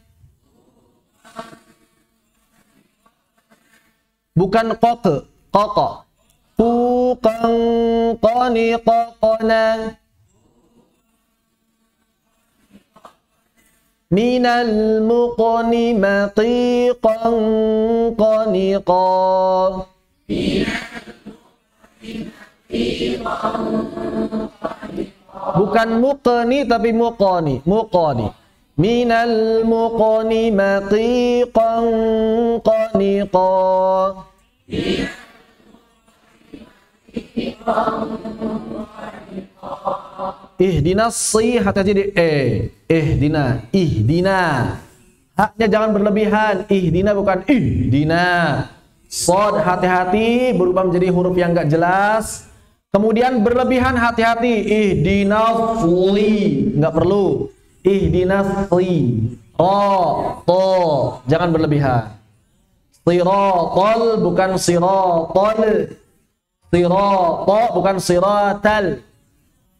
Bukan qoke, qoko. Quqan qaniqaqana. Minal muqni maqiqan qaniqa. Bukan muqni tapi muqani, muqani. Minal muqni maqiqan qaniqa. Ihdinas si, hati-hati di ihdina, ihdina. Haknya jangan berlebihan. Ihdina bukan ihdina. Shad hati-hati berubah menjadi huruf yang enggak jelas. Kemudian berlebihan hati-hati. Ihdinas li, enggak perlu. Ihdinas li. Ra, to, jangan berlebihan. Siratal bukan siratal. Sirata bukan siratal.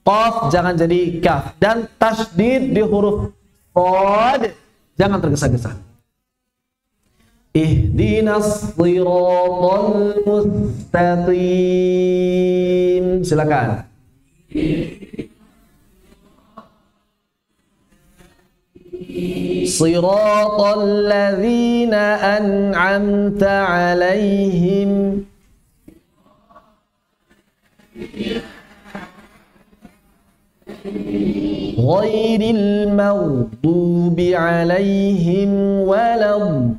Qaf jangan jadi kaf. Dan tasydid di huruf shad jangan tergesa-gesa. Ihdinas siratal mustaqim. Silakan. Siratal ladzina an'amta 'alaihim ghairil maghdubi 'alaihim waladdallin.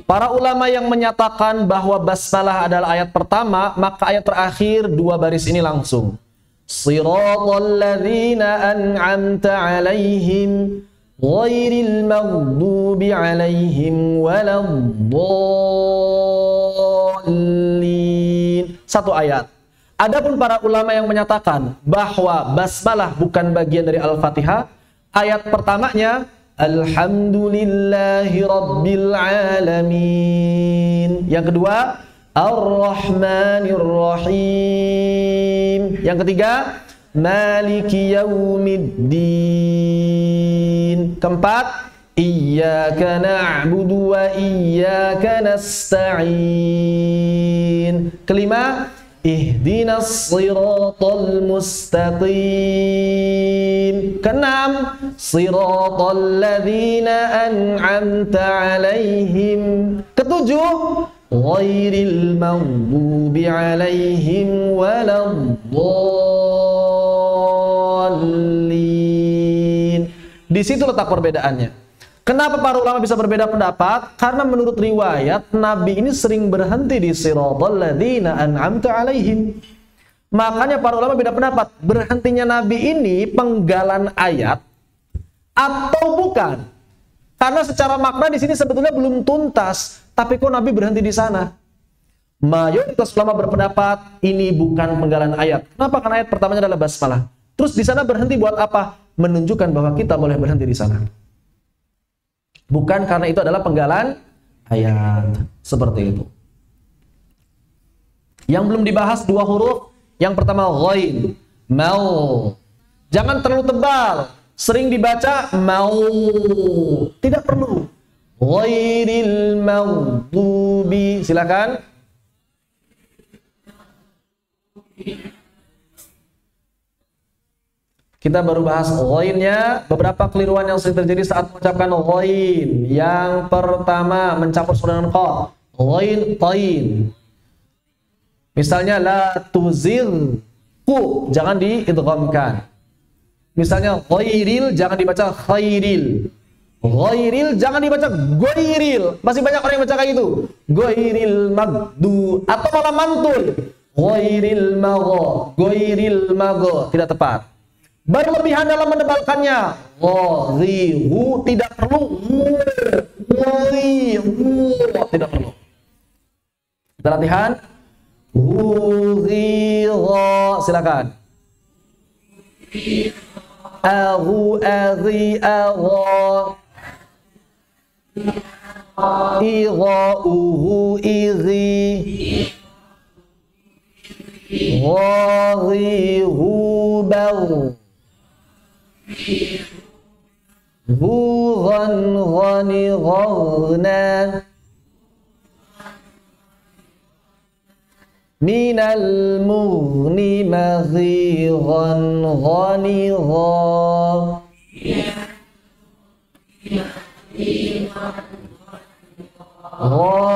Para ulama yang menyatakan bahwa basmalah adalah ayat pertama, maka ayat terakhir dua baris ini langsung. Siratal ladzina an'amta 'alaihim, Ghairil maghdubi alaihim waladdallin. Satu ayat. Adapun para ulama yang menyatakan bahwa basmalah bukan bagian dari Al-Fatihah, ayat pertamanya Alhamdulillahi Rabbil Alamin. Yang kedua Ar-Rahmanir Rahim. Yang ketiga Maliki Yaumiddin. Keempat Iyyaka na'budu wa iyyaka nasta'in. Kelima Ihdinas siratal mustaqim. Keenam Siratal ladzina an'amta alaihim. Ketujuh Ghairil maghdubi alaihim waladdallin. Di situ letak perbedaannya. Kenapa para ulama bisa berbeda pendapat? Karena menurut riwayat Nabi ini sering berhenti di siratal ladzina an'amta alaihim. Makanya para ulama beda pendapat. Berhentinya Nabi ini penggalan ayat atau bukan? Karena secara makna di sini sebetulnya belum tuntas, tapi kok Nabi berhenti di sana? Mayoritas ulama berpendapat ini bukan penggalan ayat. Kenapa? Karena ayat pertamanya adalah basmalah. Terus di sana berhenti buat apa? Menunjukkan bahwa kita boleh berhenti di sana. Bukan karena itu adalah penggalan ayat. Seperti itu. Yang belum dibahas dua huruf. Yang pertama ghain, mau. Jangan terlalu tebal. Sering dibaca mau. Tidak perlu. Ghairil maghdubi. Silakan. Kita baru bahas ghainnya. Beberapa keliruan yang sering terjadi saat mengucapkan ghain. Yang pertama mencampur suara dengan qaf. Ghain tain. Misalnya la tuzil ku, jangan diidghamkan. Misalnya ghairil jangan dibaca khairil. Ghairil jangan dibaca ghairil. Masih banyak orang yang baca kayak gitu. Ghairil magdu atau malah mantul. Ghairil magho, ghairil magho, tidak tepat. Berlebihan dalam menebalkannya. Ghairihu tidak perlu. Ghairihu tidak perlu. Kita latihan. Ghira, silakan. Aghu, aghi, agha. Igha, uhu, ighi. Gharihu, bagh. Ghuran, ghani, gharna. Minal mughni maghiran ghanigha.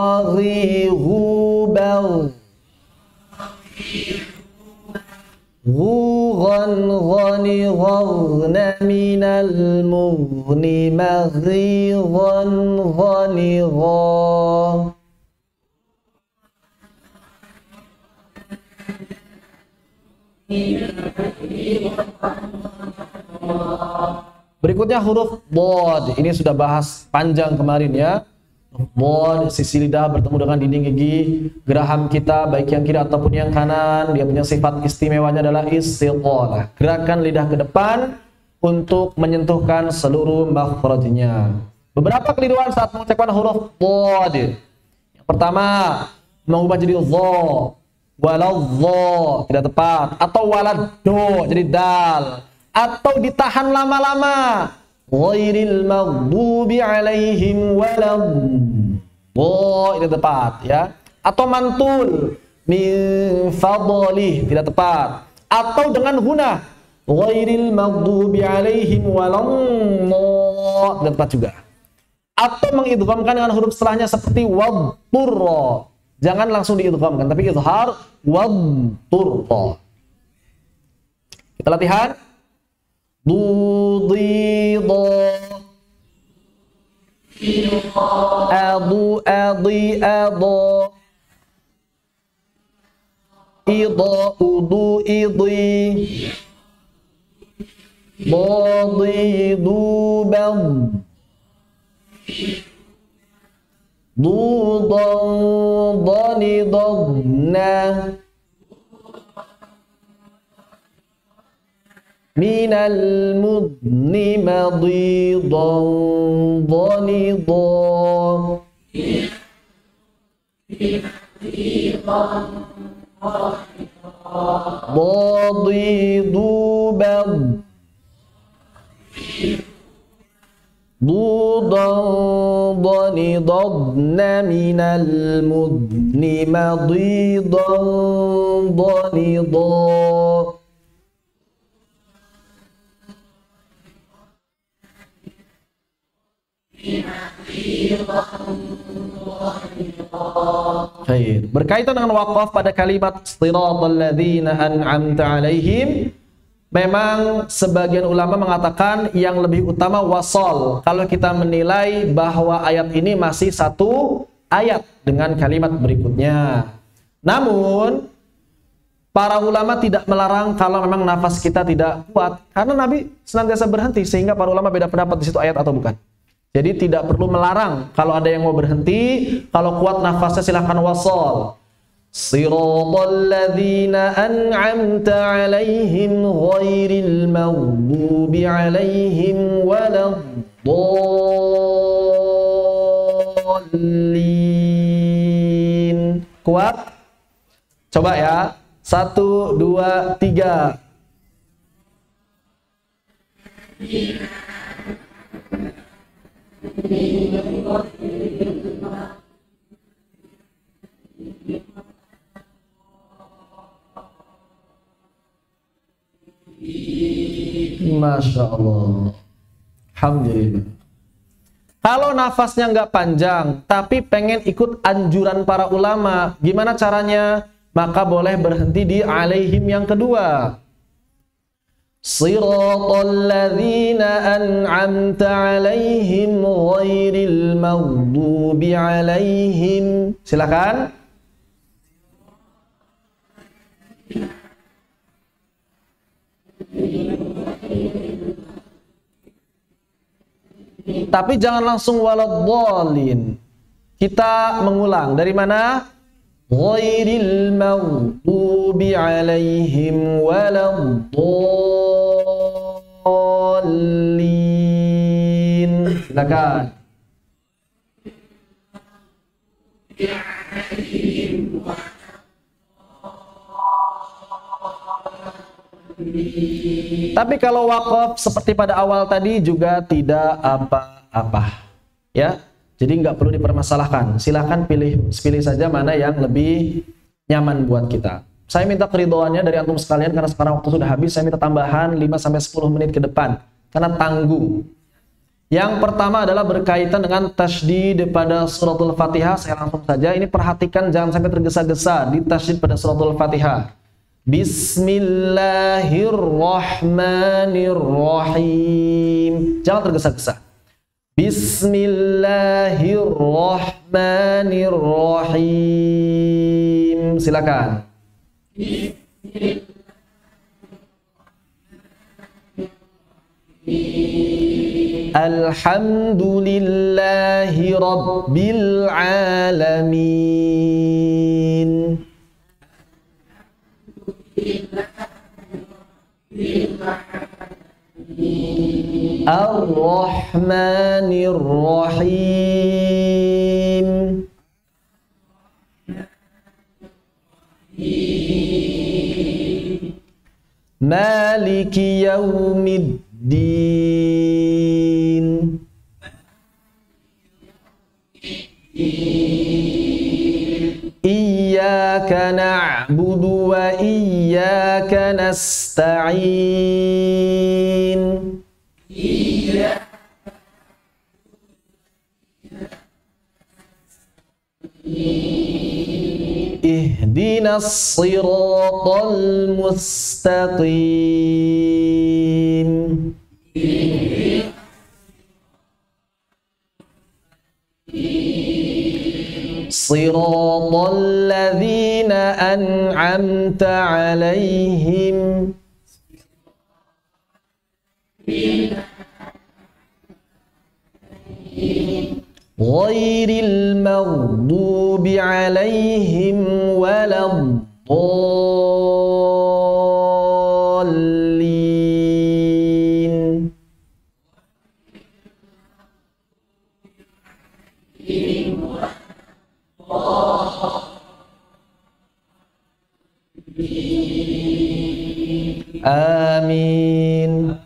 Gharihu bagh. Ghuran ghanigharna minal mughni maghiran ghanigha. Berikutnya huruf bod. Ini sudah bahas panjang kemarin ya. Bod, sisi lidah bertemu dengan dinding gigi geraham kita, baik yang kiri ataupun yang kanan. Dia punya sifat istimewanya adalah istiqalah. Gerakan lidah ke depan untuk menyentuhkan seluruh makhrajnya. Beberapa keliruan saat mengucapkan huruf bod. Yang pertama, mengubah jadi dha. Waladh, tidak tepat. Atau waladdo, jadi dal. Atau ditahan lama-lama. Ghairil maghdubi alaihim waladh. Ini tepat ya. Atau mantul. Min fadlih, tidak tepat. Atau dengan gunah. Ghairil maghdubi alaihim waladh, tidak tepat juga. Atau mengidghamkan dengan huruf setelahnya seperti wadturra. Jangan langsung diidghamkan, tapi izhar wadturra. Kita latihan. Dudidha. Adu adi adha. Idha udu idhi. Badidu bad Dudan Danidadna Minal mudni madidan Danidan Badidu bad Dudan danidadna minal mudni madidan danidan. Baik. Berkaitan dengan waqaf pada kalimat siratal ladzina an'amta 'alaihim, memang sebagian ulama mengatakan yang lebih utama wasol. Kalau kita menilai bahwa ayat ini masih satu ayat dengan kalimat berikutnya. Namun para ulama tidak melarang kalau memang nafas kita tidak kuat, karena Nabi senantiasa berhenti, sehingga para ulama beda pendapat di situ ayat atau bukan. Jadi tidak perlu melarang kalau ada yang mau berhenti, kalau kuat nafasnya silahkan wasol. Siratal ladzina an'amta 'alaihim ghairil maghdubi 'alaihim waladdallin. Kuat? Coba ya. 1, 2, 3. Masya Allah. Alhamdulillah. Kalau nafasnya nggak panjang, tapi pengen ikut anjuran para ulama, gimana caranya? Maka boleh berhenti di alaihim yang kedua. Siratal ladzina an'amta 'alaihim ghairil maghdubi 'alaihim. Silakan. Tapi jangan langsung waladdallin. Kita mengulang dari mana? Ghairil maghdubi 'alaihim waladdallin. Silakan. Tapi kalau waqaf seperti pada awal tadi juga tidak apa-apa, ya. Jadi nggak perlu dipermasalahkan. Silahkan pilih saja mana yang lebih nyaman buat kita. Saya minta keridhoannya dari antum sekalian karena sekarang waktu sudah habis. Saya minta tambahan 5-10 menit ke depan karena tanggung. Yang pertama adalah berkaitan dengan tasydid pada suratul Fatihah. Saya langsung saja. Ini perhatikan jangan sampai tergesa-gesa di tasydid pada suratul Fatihah. Bismillahirrahmanirrahim. Jangan tergesa-gesa. Bismillahirrahmanirrahim. Silakan. Alhamdulillahi rabbil alamin. Ar-Rahmanir Rahim. Maliki Yaumiddin. Iyyaka na'budu wa iyyaka nasta'in. Ihdinas siratal mustaqim. Siratal ladzina an'amta 'alaihim ghairil maghdubi alaihim waladdallin. Amin.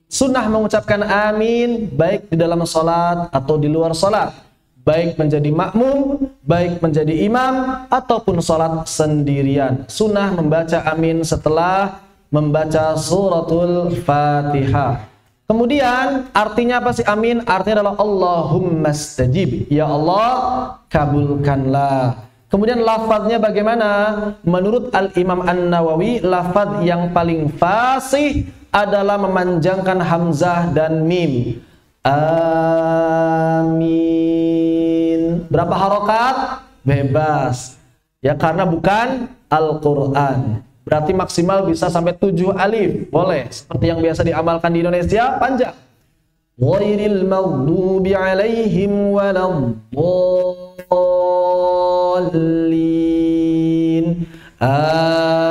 Sunnah mengucapkan amin baik di dalam salat atau di luar salat, baik menjadi makmum, baik menjadi imam ataupun salat sendirian. Sunnah membaca amin setelah membaca suratul Fatihah. Kemudian artinya apa sih amin? Artinya adalah Allahumma stajib, ya Allah kabulkanlah. Kemudian lafadznya bagaimana? Menurut Al-Imam An-Nawawi, lafadz yang paling fasih adalah memanjangkan hamzah dan mim. Amin. Berapa harokat? Bebas. Ya, karena bukan Al-Quran. Berarti maksimal bisa sampai 7 alif. Boleh. Seperti yang biasa diamalkan di Indonesia, panjang. Ghairil maghdubi alaihim waladdallin. Amin.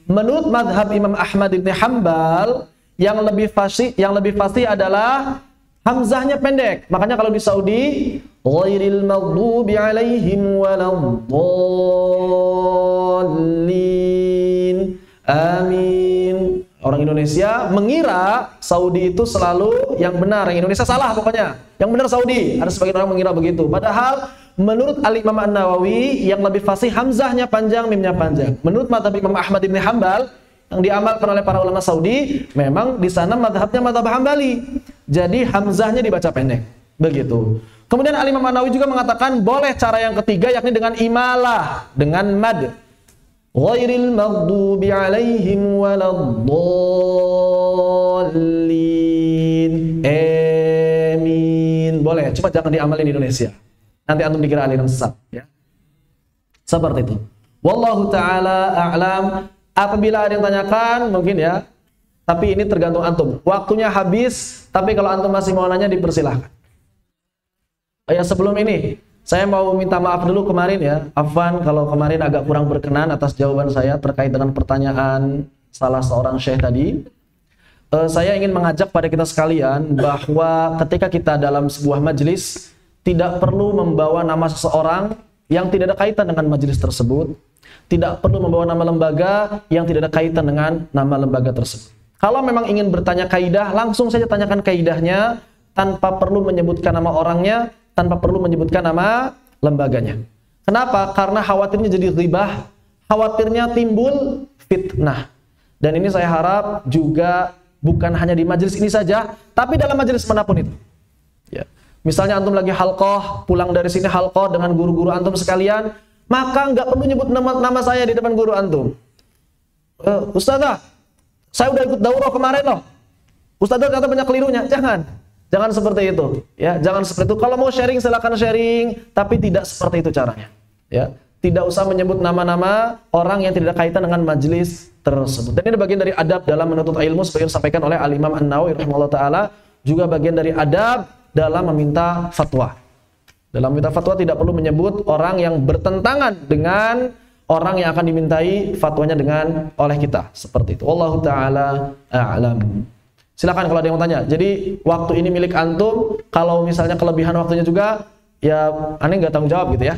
Menurut madhab Imam Ahmad bin Hanbal, yang lebih fasih adalah hamzahnya pendek. Makanya kalau di Saudi, ghairil maghdubi alaihim waladdallin. Amin. Orang Indonesia mengira Saudi itu selalu yang benar, yang Indonesia salah pokoknya. Yang benar Saudi. Ada sebagian orang mengira begitu. Padahal menurut Al-Imam An-Nawawi yang lebih fasih hamzahnya panjang, mimnya panjang. Menurut madhab Imam Ahmad bin Hanbal yang diamalkan oleh para ulama Saudi, memang di sana madhabnya madhab Hambali. Jadi hamzahnya dibaca pendek. Begitu. Kemudian Al-Imam An-Nawawi juga mengatakan boleh cara yang ketiga, yakni dengan imalah, dengan mad. Ghairil maghdubi alaihim waladdallin. Amin. Boleh, cuma jangan diamalin di Indonesia. Nanti antum dikira aliran sesat, ya. Seperti itu. Wallahu taala a'lam. Apabila ada yang tanyakan, mungkin ya. Tapi ini tergantung antum. Waktunya habis, tapi kalau antum masih mau nanya dipersilahkan. Ya, sebelum ini saya mau minta maaf dulu kemarin ya. Afwan kalau kemarin agak kurang berkenan atas jawaban saya terkait dengan pertanyaan salah seorang syekh tadi. Saya ingin mengajak pada kita sekalian bahwa ketika kita dalam sebuah majelis tidak perlu membawa nama seseorang yang tidak ada kaitan dengan majelis tersebut. Tidak perlu membawa nama lembaga yang tidak ada kaitan dengan nama lembaga tersebut. Kalau memang ingin bertanya kaidah, langsung saja tanyakan kaidahnya tanpa perlu menyebutkan nama orangnya, tanpa perlu menyebutkan nama lembaganya. Kenapa? Karena khawatirnya jadi ghibah, khawatirnya timbul fitnah. Dan ini saya harap juga bukan hanya di majelis ini saja, tapi dalam majelis manapun itu. Ya. Misalnya antum lagi halqah, pulang dari sini halqah dengan guru-guru antum sekalian, maka nggak perlu nyebut nama saya di depan guru antum. Ustazah, saya udah ikut daurah kemarin loh. Ustazah ternyata banyak kelirunya. Jangan seperti itu, ya. Jangan seperti itu. Kalau mau sharing silakan sharing, tapi tidak seperti itu caranya, ya. Tidak usah menyebut nama-nama orang yang tidak ada kaitan dengan majelis tersebut. Dan ini bagian dari adab dalam menuntut ilmu seperti yang disampaikan oleh Al-Imam An-Nawawi rahimahullah taala, juga bagian dari adab dalam meminta fatwa. Dalam meminta fatwa tidak perlu menyebut orang yang bertentangan dengan orang yang akan dimintai fatwanya dengan oleh kita, seperti itu. Wallahu taala a'lam. Silakan kalau ada yang mau tanya. Jadi waktu ini milik antum. Kalau misalnya kelebihan waktunya juga, ya aneh nggak tanggung jawab gitu ya.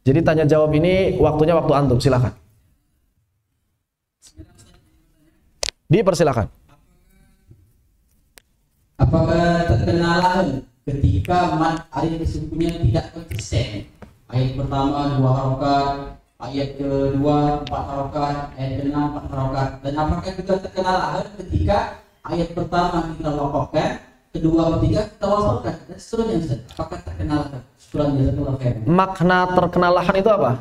Jadi tanya jawab ini waktunya waktu antum. Silakan. Dipersilakan. Apakah terkenalah ketika mat ayat sesungguhnya tidak konsisten? Ayat pertama 2 harokat, ayat kedua 4 harokat, ayat ke-6 4 harokat. Dan apakah juga terkenalah ketika ayat pertama kita wakafkan, kedua, ketiga kita wasafkan, dan seterusnya. Apakah terkenalahan? Makna terkenalahan itu apa?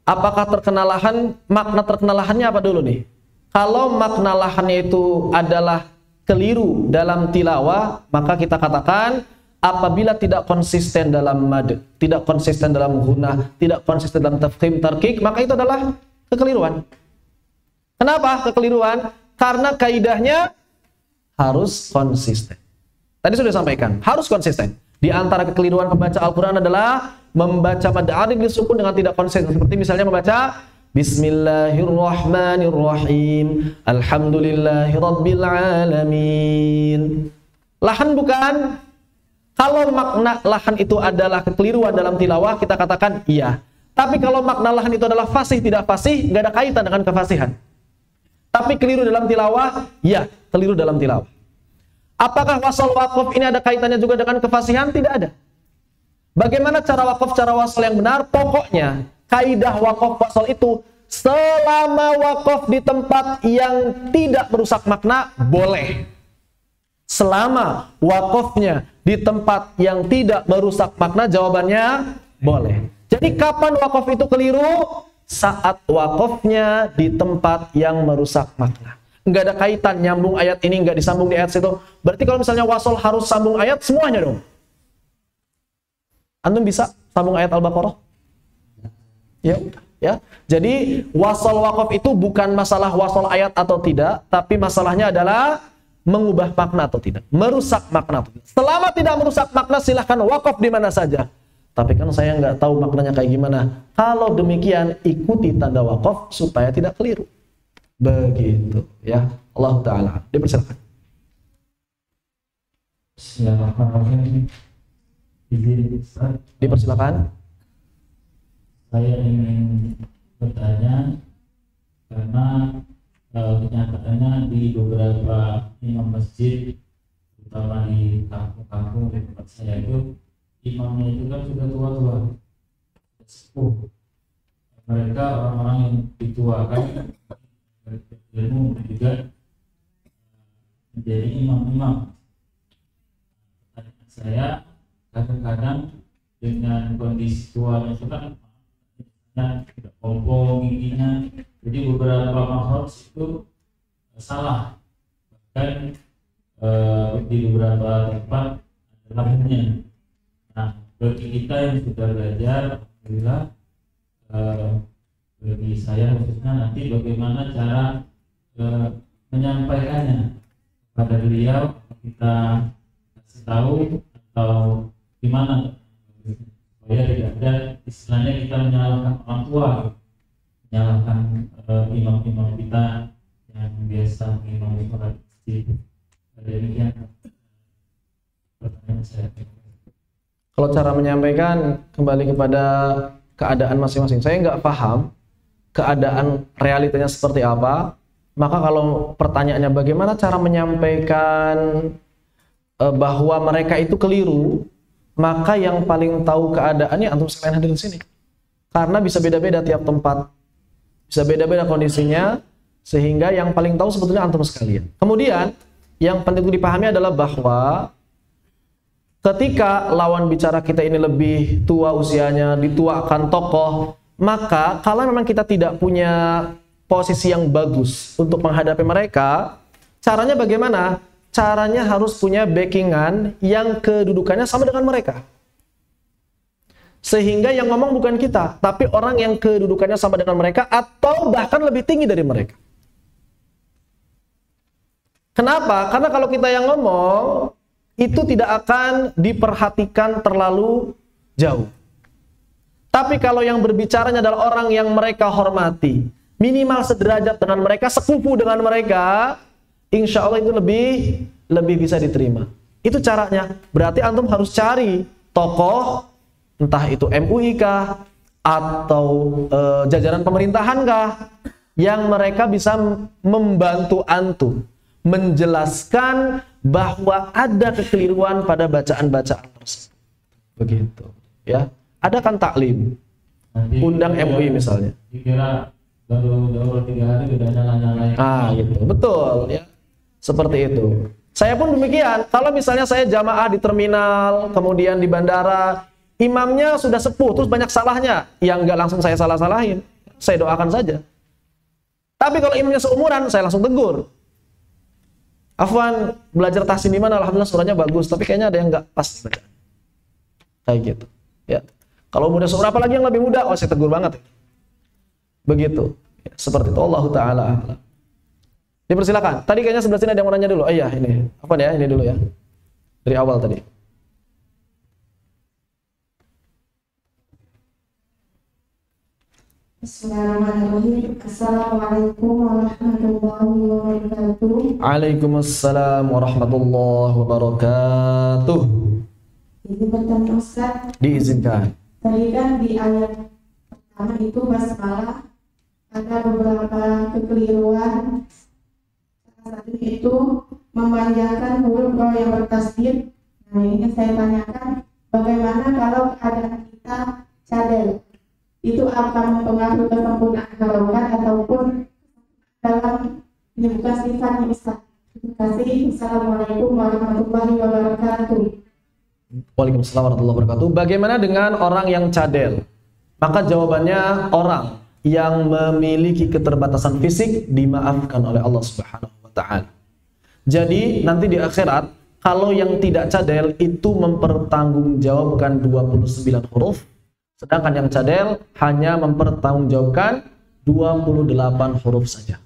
Apakah terkenalahan, makna terkenalahannya apa dulu nih? Kalau makna lahannya itu adalah keliru dalam tilawah, maka kita katakan apabila tidak konsisten dalam mad, tidak konsisten dalam gunah, tidak konsisten dalam tafkhim tarkik, maka itu adalah kekeliruan. Kenapa kekeliruan? Karena kaidahnya harus konsisten. Tadi sudah sampaikan, harus konsisten. Di antara kekeliruan pembaca Al-Quran adalah membaca mad arid disukun dengan tidak konsisten. Seperti misalnya membaca Bismillahirrahmanirrahim, Alhamdulillahirabbil alamin. Lahan bukan? Kalau makna lahan itu adalah kekeliruan dalam tilawah, kita katakan iya. Tapi kalau makna lahan itu adalah fasih tidak fasih, nggak ada kaitan dengan kefasihan. Tapi keliru dalam tilawah, ya, keliru dalam tilawah. Apakah wasal waqaf ini ada kaitannya juga dengan kefasihan? Tidak ada. Bagaimana cara waqaf, cara wasal yang benar? Pokoknya kaidah waqaf wasal itu selama waqaf di tempat yang tidak merusak makna boleh. Selama waqafnya di tempat yang tidak merusak makna, jawabannya boleh. Jadi kapan waqaf itu keliru? Saat waqafnya di tempat yang merusak makna. Enggak ada kaitan nyambung ayat ini enggak disambung di ayat situ. Berarti kalau misalnya wasal harus sambung ayat semuanya dong. Antum bisa sambung ayat Al-Baqarah? Ya. Jadi wasal waqaf itu bukan masalah wasal ayat atau tidak, tapi masalahnya adalah mengubah makna atau tidak, merusak makna atau tidak. Selama tidak merusak makna, silahkan waqaf di mana saja. Tapi kan saya nggak tahu maknanya kayak gimana. Kalau demikian, ikuti tanda waqaf supaya tidak keliru. Begitu, ya. Allah Ta'ala. Dipersilakan. Dipersilakan. Saya ingin bertanya karena kenyataannya di beberapa imam masjid, terutama di kampung-kampung di tempat saya itu, imamnya itu kan sudah tua-tua, sepuh. Mereka orang-orang yang dituakan ilmu juga menjadi imam-imam. Saya kadang-kadang dengan kondisi tuanya itu kan tidak kompong giginya, jadi beberapa makhraj itu salah, bahkan di beberapa tempat lahirnya. Nah, bagi kita yang sudah belajar, alhamdulillah, bagi saya khususnya nanti bagaimana cara menyampaikannya kepada beliau, kita kasih tahu atau gimana supaya tidak ada istilahnya kita menyalahkan orang tua, menyalahkan imam-imam kita yang biasa imam sholat masjid. Demikian pertanyaan saya. Kalau cara menyampaikan kembali kepada keadaan masing-masing, saya nggak paham keadaan realitanya seperti apa. Maka kalau pertanyaannya bagaimana cara menyampaikan bahwa mereka itu keliru, maka yang paling tahu keadaannya antum sekalian hadir di sini. Karena bisa beda-beda tiap tempat, bisa beda-beda kondisinya, sehingga yang paling tahu sebetulnya antum sekalian. Kemudian yang penting untuk dipahami adalah bahwa ketika lawan bicara kita ini lebih tua usianya, dituakan tokoh, maka kalau memang kita tidak punya posisi yang bagus untuk menghadapi mereka, caranya bagaimana? Caranya harus punya backingan yang kedudukannya sama dengan mereka. Sehingga yang ngomong bukan kita, tapi orang yang kedudukannya sama dengan mereka atau bahkan lebih tinggi dari mereka. Kenapa? Karena kalau kita yang ngomong, itu tidak akan diperhatikan terlalu jauh. Tapi kalau yang berbicaranya adalah orang yang mereka hormati, minimal sederajat dengan mereka, sekufu dengan mereka, insya Allah itu lebih bisa diterima. Itu caranya. Berarti antum harus cari tokoh, entah itu MUI kah, atau jajaran pemerintahan kah, yang mereka bisa membantu antum menjelaskan bahwa ada kekeliruan pada bacaan-bacaan tersebut. Begitu, ya. Ada kan taklim, undang MUI misalnya. Dikira baru 3 hari udah nyala-nyalain. Gitu, betul, ya. Seperti itu. Saya pun demikian. Kalau misalnya saya jamaah di terminal, kemudian di bandara, imamnya sudah sepuh, terus banyak salahnya, yang nggak langsung saya salah-salahin, saya doakan saja. Tapi kalau imamnya seumuran, saya langsung tegur. Afwan, belajar tahsin di mana? Alhamdulillah surahnya bagus, tapi kayaknya ada yang nggak pas bacaan. Kayak gitu. Ya. Kalau muda seumur apalagi yang lebih muda, oh saya tegur banget. Begitu. Ya, seperti itu Allah taala a'lam. Dipersilakan. Tadi kayaknya sebelah sini ada yang mau nanya dulu. Oh iya, ini. Apa ya? Ini dulu ya. Dari awal tadi. Bismillahirrahmanirrahim. Assalamualaikum warahmatullahi wabarakatuh. Waalaikumsalam warahmatullahi wabarakatuh. Ini bertanya Ustaz. Diizinkan. Tadi kan di ayat pertama itu basmalah ada beberapa kekeliruan. Salah satunya itu memanjangkan huruf roh yang bertasdid. Nah ini saya tanyakan, bagaimana kalau keadaan kita cadel? Itu akan mempengaruhi kesempurnaan harokat ataupun dalam menyebutkan sifatnya Ustaz. Terima kasih. Assalamualaikum warahmatullahi wabarakatuh. Waalaikumsalam warahmatullahi wabarakatuh. Bagaimana dengan orang yang cadel? Maka jawabannya orang yang memiliki keterbatasan fisik dimaafkan oleh Allah Subhanahu wa taala. Jadi nanti di akhirat kalau yang tidak cadel itu mempertanggungjawabkan 29 huruf. Sedangkan yang cadel hanya mempertanggungjawabkan 28 huruf saja.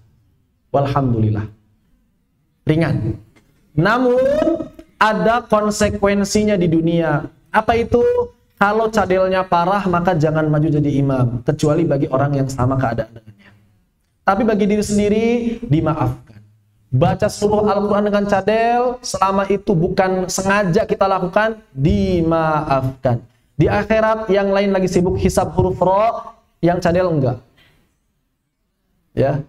Walhamdulillah. Ringan. Namun ada konsekuensinya di dunia. Apa itu? Kalau cadelnya parah maka jangan maju jadi imam. Kecuali bagi orang yang sama keadaan dengannya. Tapi bagi diri sendiri dimaafkan. Baca seluruh Al-Quran dengan cadel selama itu bukan sengaja kita lakukan, dimaafkan. Di akhirat yang lain lagi sibuk hisab huruf ro, yang cadel enggak. Ya.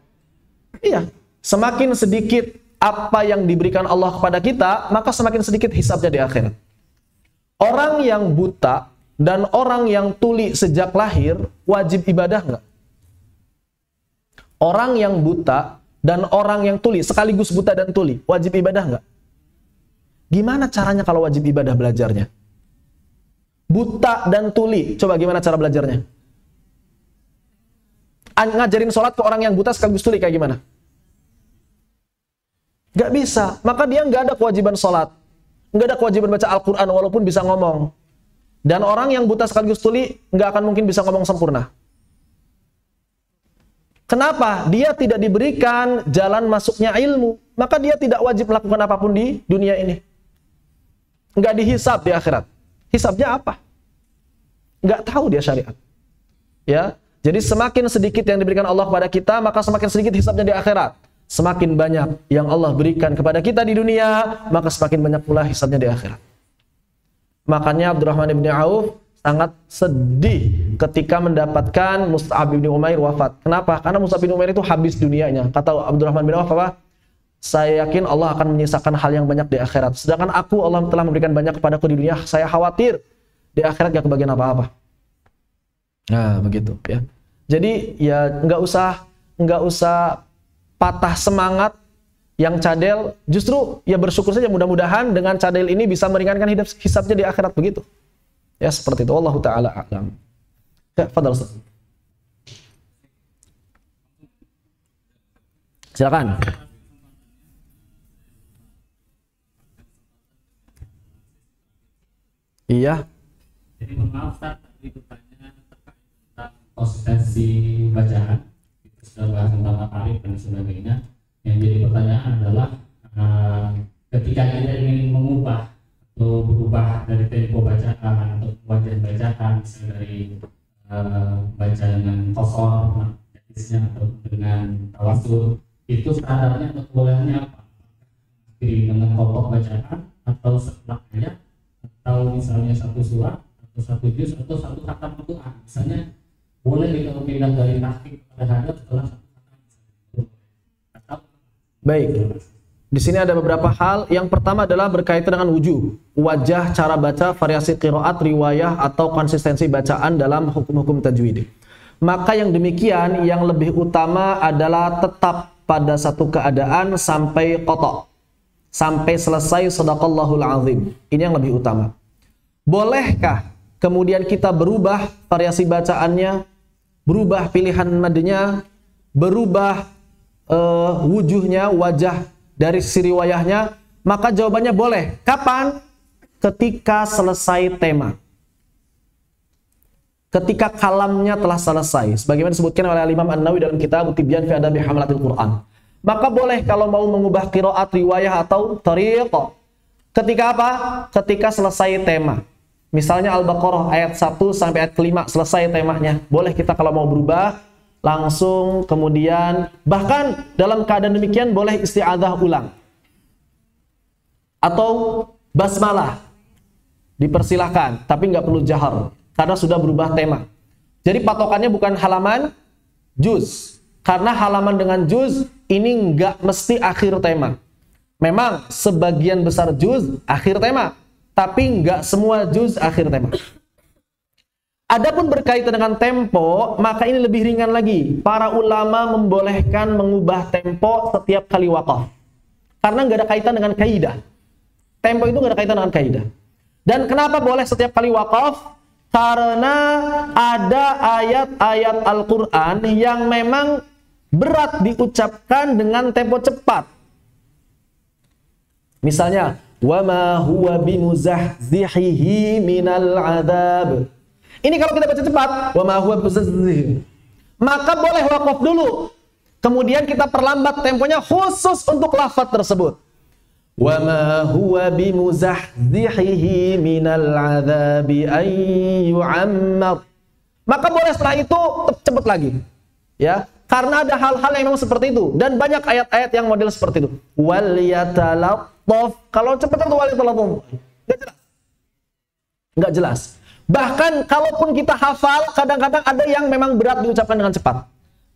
Iya, semakin sedikit apa yang diberikan Allah kepada kita, maka semakin sedikit hisabnya di akhirat. Orang yang buta dan orang yang tuli sejak lahir wajib ibadah enggak? Orang yang buta dan orang yang tuli sekaligus buta dan tuli wajib ibadah enggak? Gimana caranya kalau wajib ibadah belajarnya? Buta dan tuli, coba gimana cara belajarnya? Ngajarin sholat ke orang yang buta sekaligus tuli kayak gimana? Gak bisa, maka dia gak ada kewajiban sholat, gak ada kewajiban baca Al-Quran walaupun bisa ngomong. Dan orang yang buta sekaligus tuli gak akan mungkin bisa ngomong sempurna. Kenapa? Dia tidak diberikan jalan masuknya ilmu, maka dia tidak wajib melakukan apapun di dunia ini. Gak dihisab di akhirat. Hisabnya apa? Nggak tahu dia syariat. Ya, jadi semakin sedikit yang diberikan Allah kepada kita, maka semakin sedikit hisabnya di akhirat. Semakin banyak yang Allah berikan kepada kita di dunia, maka semakin banyak pula hisabnya di akhirat. Makanya Abdurrahman bin Auf sangat sedih ketika mendapatkan Mus'ab bin Umair wafat. Kenapa? Karena Mus'ab bin Umair itu habis dunianya. Kata Abdurrahman bin Auf apa? Saya yakin Allah akan menyisakan hal yang banyak di akhirat. Sedangkan aku, Allah telah memberikan banyak kepadaku di dunia. Saya khawatir di akhirat gak kebagian apa-apa. Nah, begitu ya. Jadi ya nggak usah patah semangat yang cadel. Justru ya bersyukur saja, mudah-mudahan dengan cadel ini bisa meringankan hisabnya di akhirat, begitu. Ya seperti itu. Wallahu taala a'lam. Ya, fadhal Ustaz. Silakan. Iya. Jadi maaf Ustaz, tadi bertanya terkait tentang konsistensi bacaan. Kita sudah bahas tentang takarif dan sebagainya. Yang jadi pertanyaan adalah ketika kita ingin mengubah atau berubah dari tempo bacaan atau wajah bacaan, misalnya dari baca dengan kosor, atau dengan tawasul, itu standarnya atau bolehnya apa? Dengan kelompok bacaan atau setelah ayat, atau misalnya satu surat atau satu juz atau satu khatam Al-Quran. Misalnya boleh kita pindah dari tahqiq kepada hadats setelah satu khatam. Baik. Di sini ada beberapa hal. Yang pertama adalah berkaitan dengan wajah, cara baca, variasi qiraat, riwayah atau konsistensi bacaan dalam hukum-hukum tajwid. Maka yang demikian yang lebih utama adalah tetap pada satu keadaan sampai qata'. Sampai selesai sadaqallahul azim. Ini yang lebih utama. Bolehkah kemudian kita berubah variasi bacaannya, berubah pilihan nadanya, berubah wujuhnya, wajah dari sisi riwayahnya? Maka jawabannya boleh. Kapan? Ketika selesai tema. ketika kalamnya telah selesai, sebagaimana disebutkan oleh Imam An-Nawawi dalam kitab Tibyan fi Adabi Hamalatil Quran. Maka boleh kalau mau mengubah qiraat, riwayah atau thariq. Ketika apa? Ketika selesai tema. Misalnya Al-Baqarah ayat 1 sampai ayat ke-5 selesai temanya. Boleh kita kalau mau berubah langsung, kemudian bahkan dalam keadaan demikian boleh isti'adzah ulang. Atau basmalah. Dipersilahkan, tapi nggak perlu jahar karena sudah berubah tema. Jadi patokannya bukan halaman, juz. Karena halaman dengan juz ini nggak mesti akhir tema. Memang sebagian besar juz akhir tema, tapi nggak semua juz akhir tema. Adapun berkaitan dengan tempo, maka ini lebih ringan lagi. Para ulama membolehkan mengubah tempo setiap kali wakaf. Karena nggak ada kaitan dengan kaidah. Tempo itu nggak ada kaitan dengan kaidah. Dan kenapa boleh setiap kali wakaf? Karena ada ayat-ayat Al-Quran yang memang berat diucapkan dengan tempo cepat. Misalnya, wa ma huwa bimuzahzihihi minal adab. Ini kalau kita baca cepat, wa ma huwa bimuzahzihihi, maka boleh wakaf dulu. Kemudian kita perlambat temponya khusus untuk lafaz tersebut. Wa ma huwa bimuzahzihihi minal adabi ay yu'ammar. Maka boleh setelah itu cepat lagi. Ya. Karena ada hal-hal yang memang seperti itu. Dan banyak ayat-ayat yang model seperti itu. Wal yatalattaf. Kalau cepat itu wal yatalattaf. Nggak jelas. Nggak jelas. Bahkan kalaupun kita hafal, kadang-kadang ada yang memang berat diucapkan dengan cepat.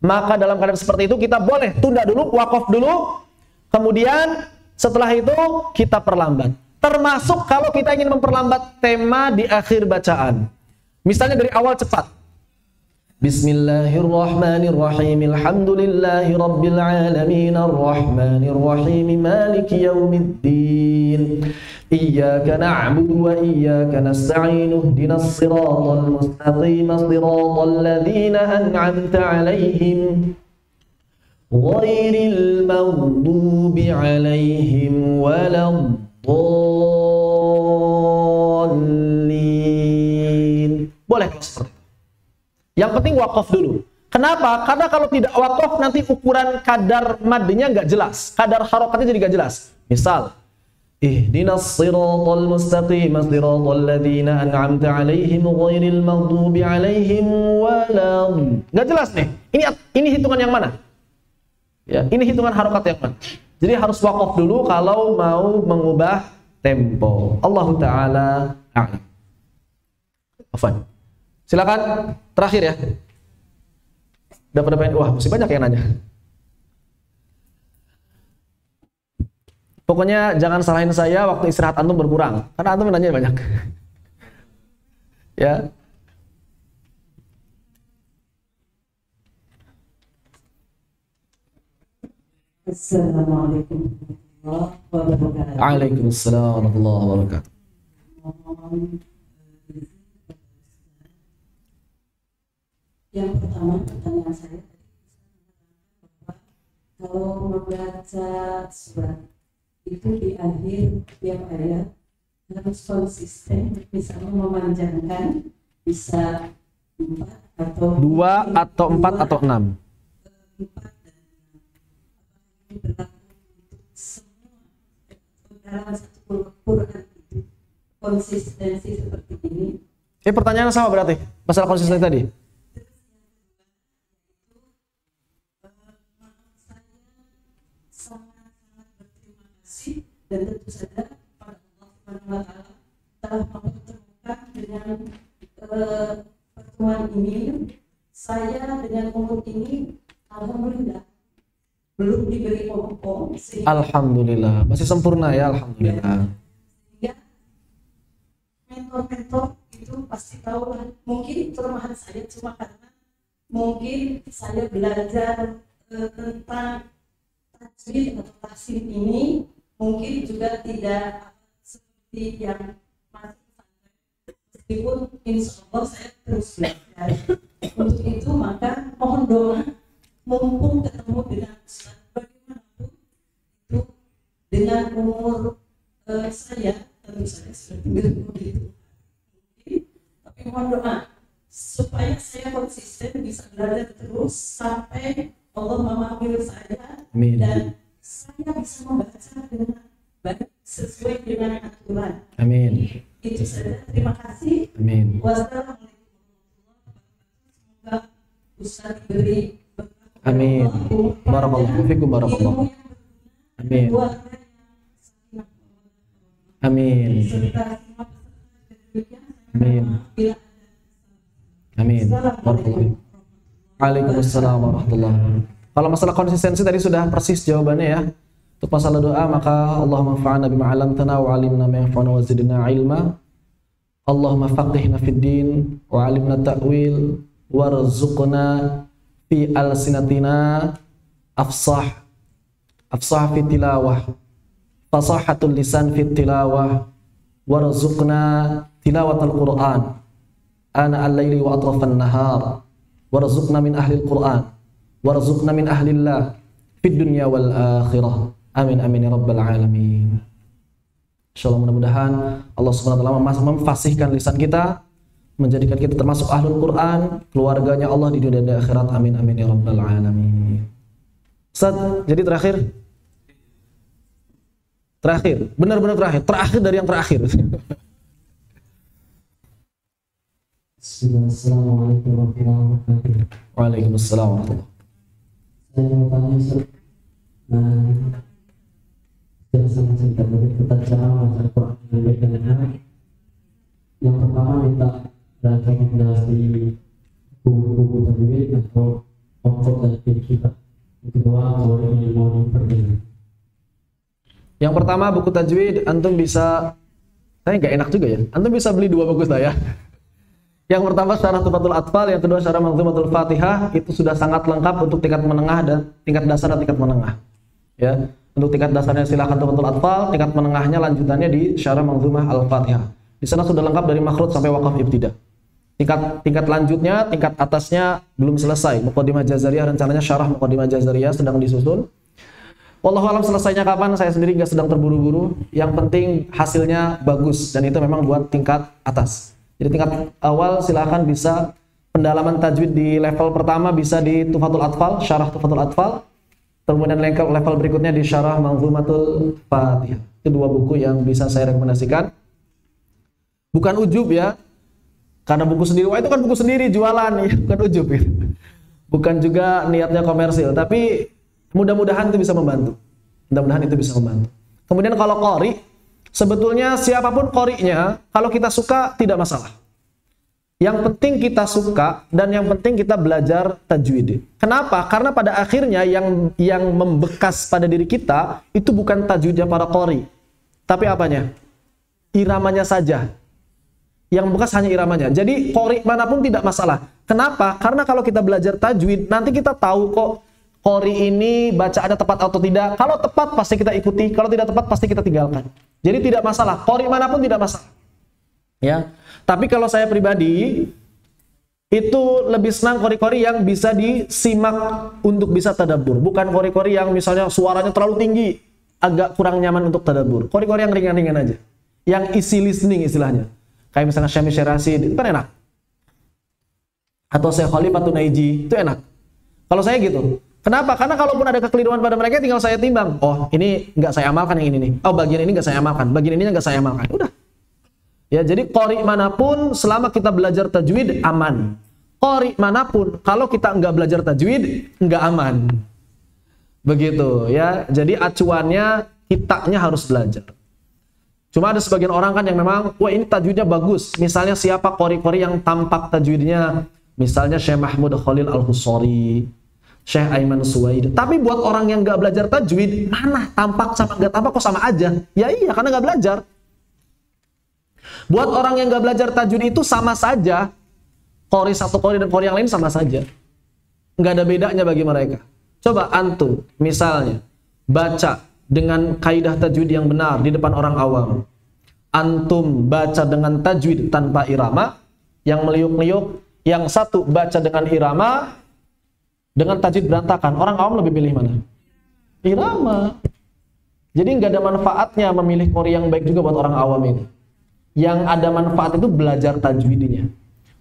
Maka dalam keadaan seperti itu kita boleh tunda dulu, wakaf dulu. Kemudian setelah itu kita perlambat. Termasuk kalau kita ingin memperlambat tema di akhir bacaan. Misalnya dari awal cepat. Bismillahirrahmanirrahim. Alhamdulillahi rabbil alamin arrahmanirrahim maliki yaumiddin. Iyyaka na'budu wa iyyaka nasta'in. Ihdinas siratal mustaqim, siratal ladzina an'amta 'alaihim ghairil maghdubi 'alaihim waladdallin. Boleh kalau seperti itu. Yang penting wakaf dulu. Kenapa? Karena kalau tidak wakaf nanti ukuran kadar madnya nggak jelas, kadar harokatnya jadi nggak jelas. Misal, ihdinas siratal mustaqim, siratal ladzina an'amta 'alaihim ghairil maghdubi 'alaihim walad. Nggak jelas nih. Ini hitungan yang mana? Ya, ini hitungan harokat yang mana? Jadi harus wakaf dulu kalau mau mengubah tempo. Allahu taala a'lam. Afwan. Silakan terakhir ya. Dapat wah, masih banyak yang nanya. Pokoknya jangan salahin saya waktu istirahat antum berkurang, karena antum nanya banyak. Ya. Assalamualaikum warahmatullahi wabarakatuh. Waalaikumsalam warahmatullahi wabarakatuh. Yang pertama, pertanyaan saya, kalau membaca surat itu di akhir tiap ayat harus konsisten, misalnya memanjangkan, bisa 4 atau 2 atau 4 atau 6. 4 dan 6. Ini berlaku untuk semua dalam satu Quran itu konsistensi seperti ini. Pertanyaannya sama berarti masalah konsistensi tadi. Dan tentu saja pada Allah Subhanahu wa Ta'ala telah mempertemukan dengan pertemuan ini. Saya dengan umur ini alhamdulillah belum diberi om-om, Alhamdulillah masih sempurna ya, alhamdulillah. Sehingga mentor-mentor itu pasti tahu lah. Mungkin kelemahan saya cuma karena mungkin saya belajar tentang tajwid atau tahsin ini mungkin juga tidak seperti yang masih sampai, meskipun insya Allah saya terus belajar. Untuk itu maka mohon doa, mumpung ketemu dengan Ustaz bagaimanapun itu dengan umur saya tentu saja sudah tinggal begitu, tapi mohon doa supaya saya konsisten bisa belajar terus sampai Allah memanggil saya. Amin. Dan saya bisa membaca dengan baik sesuai dengan aturan. Amin. Itu saja. Terima kasih. Amin. Wassalamualaikum warahmatullahi wabarakatuh. Semoga Ustaz diberi berkah. Amin. Barakallahu fikum, barakallahu. Ilmu yang berguna, Amin. keluarga yang sakinah. Amin. Serta semua peserta demikian. Amin. Bila Amin. Barakallahu. Waalaikumsalam warahmatullahi wabarakatuh. Kalau masalah konsistensi tadi sudah persis jawabannya ya. Untuk masalah doa maka Allahumma fa'alna bima 'allamtana wa 'allimna ma yanfa'una wa zidna ilma. Allahumma faqihna fid din wa 'allimna ta'wil warzuqna fi alsinatina afsah fi tilawah fasahatul lisan fi tilawah warzuqna tilawatal Qur'an ana al-laili wa atrafan nahar warzuqna min ahli al-Qur'an warzuqna min ahlillah fid dunya wal akhirah. Amin amin ya rabbal alamin. Insyaallah mudah-mudahan Allah Subhanahu wa taala memfasihkan lisan kita, menjadikan kita termasuk ahlul Quran, keluarganya Allah di dunia dan akhirat. Amin amin ya rabbal alamin. Ustaz, jadi terakhir, benar-benar terakhir dari yang terakhir. Assalamualaikum warahmatullahi wabarakatuh. Waalaikumsalam warahmatullahi wabarakatuh. Saya mau tanya Ustaz, saya sangat singkat dari kita cara membaca Quran dengan baik dan benar. Yang pertama minta rekomendasi buku-buku tajwid atau pokok dari kita. Yang kedua kalau ingin mau diperdalam. Yang pertama buku tajwid, antum bisa, saya nggak enak juga ya, antum bisa beli 2 buku saya. Yang pertama Syarah Tuhfatul Atfal, yang kedua Syarah Manzumatul Fatihah. Itu sudah sangat lengkap untuk tingkat menengah dan tingkat dasar dan tingkat menengah. Ya, untuk tingkat dasarnya silakan Tuhfatul Atfal, tingkat menengahnya lanjutannya di Syarah Manzumah Al-Fatihah. Di sana sudah lengkap dari makhraj sampai waqaf ibtida. Tingkat lanjutnya, tingkat atasnya belum selesai. Muqaddimah Jazariyah, rencananya Syarah Muqaddimah Jazariyah sedang disusun. Wallahu alam selesainya kapan, saya sendiri nggak sedang terburu-buru. Yang penting hasilnya bagus dan itu memang buat tingkat atas. Jadi tingkat awal silakan bisa pendalaman tajwid di level pertama bisa di Tuhfatul Atfal, Syarah Tuhfatul Atfal. Kemudian level berikutnya di Syarah Manzumatul Fatihah. Itu 2 buku yang bisa saya rekomendasikan. Bukan ujub ya. Karena buku sendiri, wah itu kan buku sendiri jualan ya, bukan ujub ya. Bukan juga niatnya komersil, tapi mudah-mudahan itu bisa membantu. Mudah-mudahan itu bisa membantu. Kemudian kalau qori, sebetulnya siapapun qori'nya, kalau kita suka tidak masalah. Yang penting kita suka dan yang penting kita belajar tajwid. Kenapa? Karena pada akhirnya yang membekas pada diri kita itu bukan tajwidnya para qori, tapi apanya? Iramanya saja. Yang membekas hanya iramanya. Jadi qori manapun tidak masalah. Kenapa? Karena kalau kita belajar tajwid, nanti kita tahu kok qori ini bacaannya tepat atau tidak. Kalau tepat pasti kita ikuti, kalau tidak tepat pasti kita tinggalkan. Jadi tidak masalah, qori manapun tidak masalah. Ya. Tapi kalau saya pribadi itu lebih senang qori-qori yang bisa disimak untuk bisa tadabbur, bukan qori-qori yang misalnya suaranya terlalu tinggi, agak kurang nyaman untuk tadabbur. Qori-qori yang ringan-ringan aja. Yang easy listening istilahnya. Kayak misalnya Syamil Syirasi itu kan enak. Atau Syekh Khalifatul Naiji itu enak. Kalau saya gitu. Kenapa? Karena kalaupun ada kekeliruan pada mereka tinggal saya timbang. Oh, ini nggak saya amalkan yang ini nih. Oh, bagian ini nggak saya amalkan. Bagian ini nggak saya amalkan. Udah. Ya, jadi qori manapun selama kita belajar tajwid aman. Qori manapun kalau kita nggak belajar tajwid nggak aman. Begitu ya. Jadi acuannya kitanya harus belajar. Cuma ada sebagian orang kan yang memang, wah ini tajwidnya bagus. Misalnya siapa qori-qori yang tampak tajwidnya, misalnya Syekh Mahmud Khalil Al-Husari, Syekh Aiman Suwaid. Tapi buat orang yang nggak belajar tajwid, mana tampak sama nggak tampak kok sama aja? Ya iya, karena nggak belajar. Buat orang yang nggak belajar tajwid itu sama saja. Qori satu qori dan qori yang lain sama saja. Nggak ada bedanya bagi mereka. Coba antum, misalnya baca dengan kaidah tajwid yang benar di depan orang awam. Antum baca dengan tajwid tanpa irama, yang meliuk-liuk, yang satu baca dengan irama, dengan tajwid berantakan. Orang awam lebih pilih mana? Irama. Jadi nggak ada manfaatnya memilih qori yang baik juga buat orang awam ini. Yang ada manfaat itu belajar tajwidnya.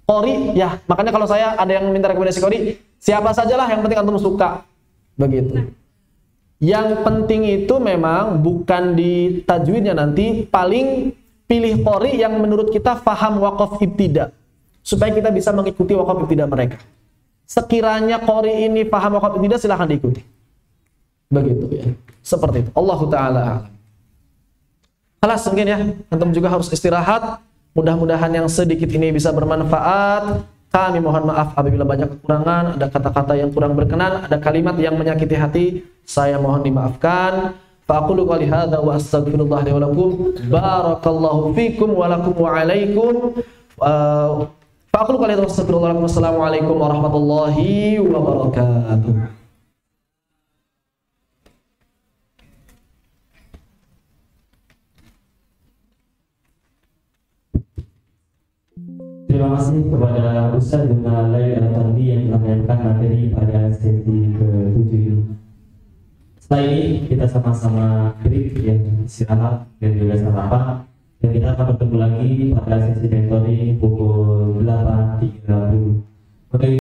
Qori ya, makanya kalau saya ada yang minta rekomendasi Qori, siapa sajalah yang penting antum suka. Begitu. Yang penting itu memang bukan di tajwidnya nanti, paling pilih Qori yang menurut kita faham waqaf ibtida, supaya kita bisa mengikuti waqaf ibtida mereka. Sekiranya Qori ini paham waqaf ibtida, silahkan diikuti. Begitu ya. Seperti itu. Allahu ta'ala a'lam. Alas mungkin ya, antum juga harus istirahat. Mudah-mudahan yang sedikit ini bisa bermanfaat. Kami mohon maaf apabila banyak kekurangan, ada kata-kata yang kurang berkenan, ada kalimat yang menyakiti hati, saya mohon dimaafkan. Faqulu qouli hadza wa astaghfirullah li wa lakum. Barakallahu fikum wa lakum wa alaikum. Faqulu qouli hadza wa astaghfirullah lakum. Assalamualaikum warahmatullahi wabarakatuh. Terima kasih kepada Ustaz Yuna Lail Al-Tandi yang telah menyampaikan materi pada sesi ke-7 ini. Setelah ini kita sama-sama break ya, istirahat dan juga sarapan, dan kita akan bertemu lagi pada sesi mentoring pukul 8.30.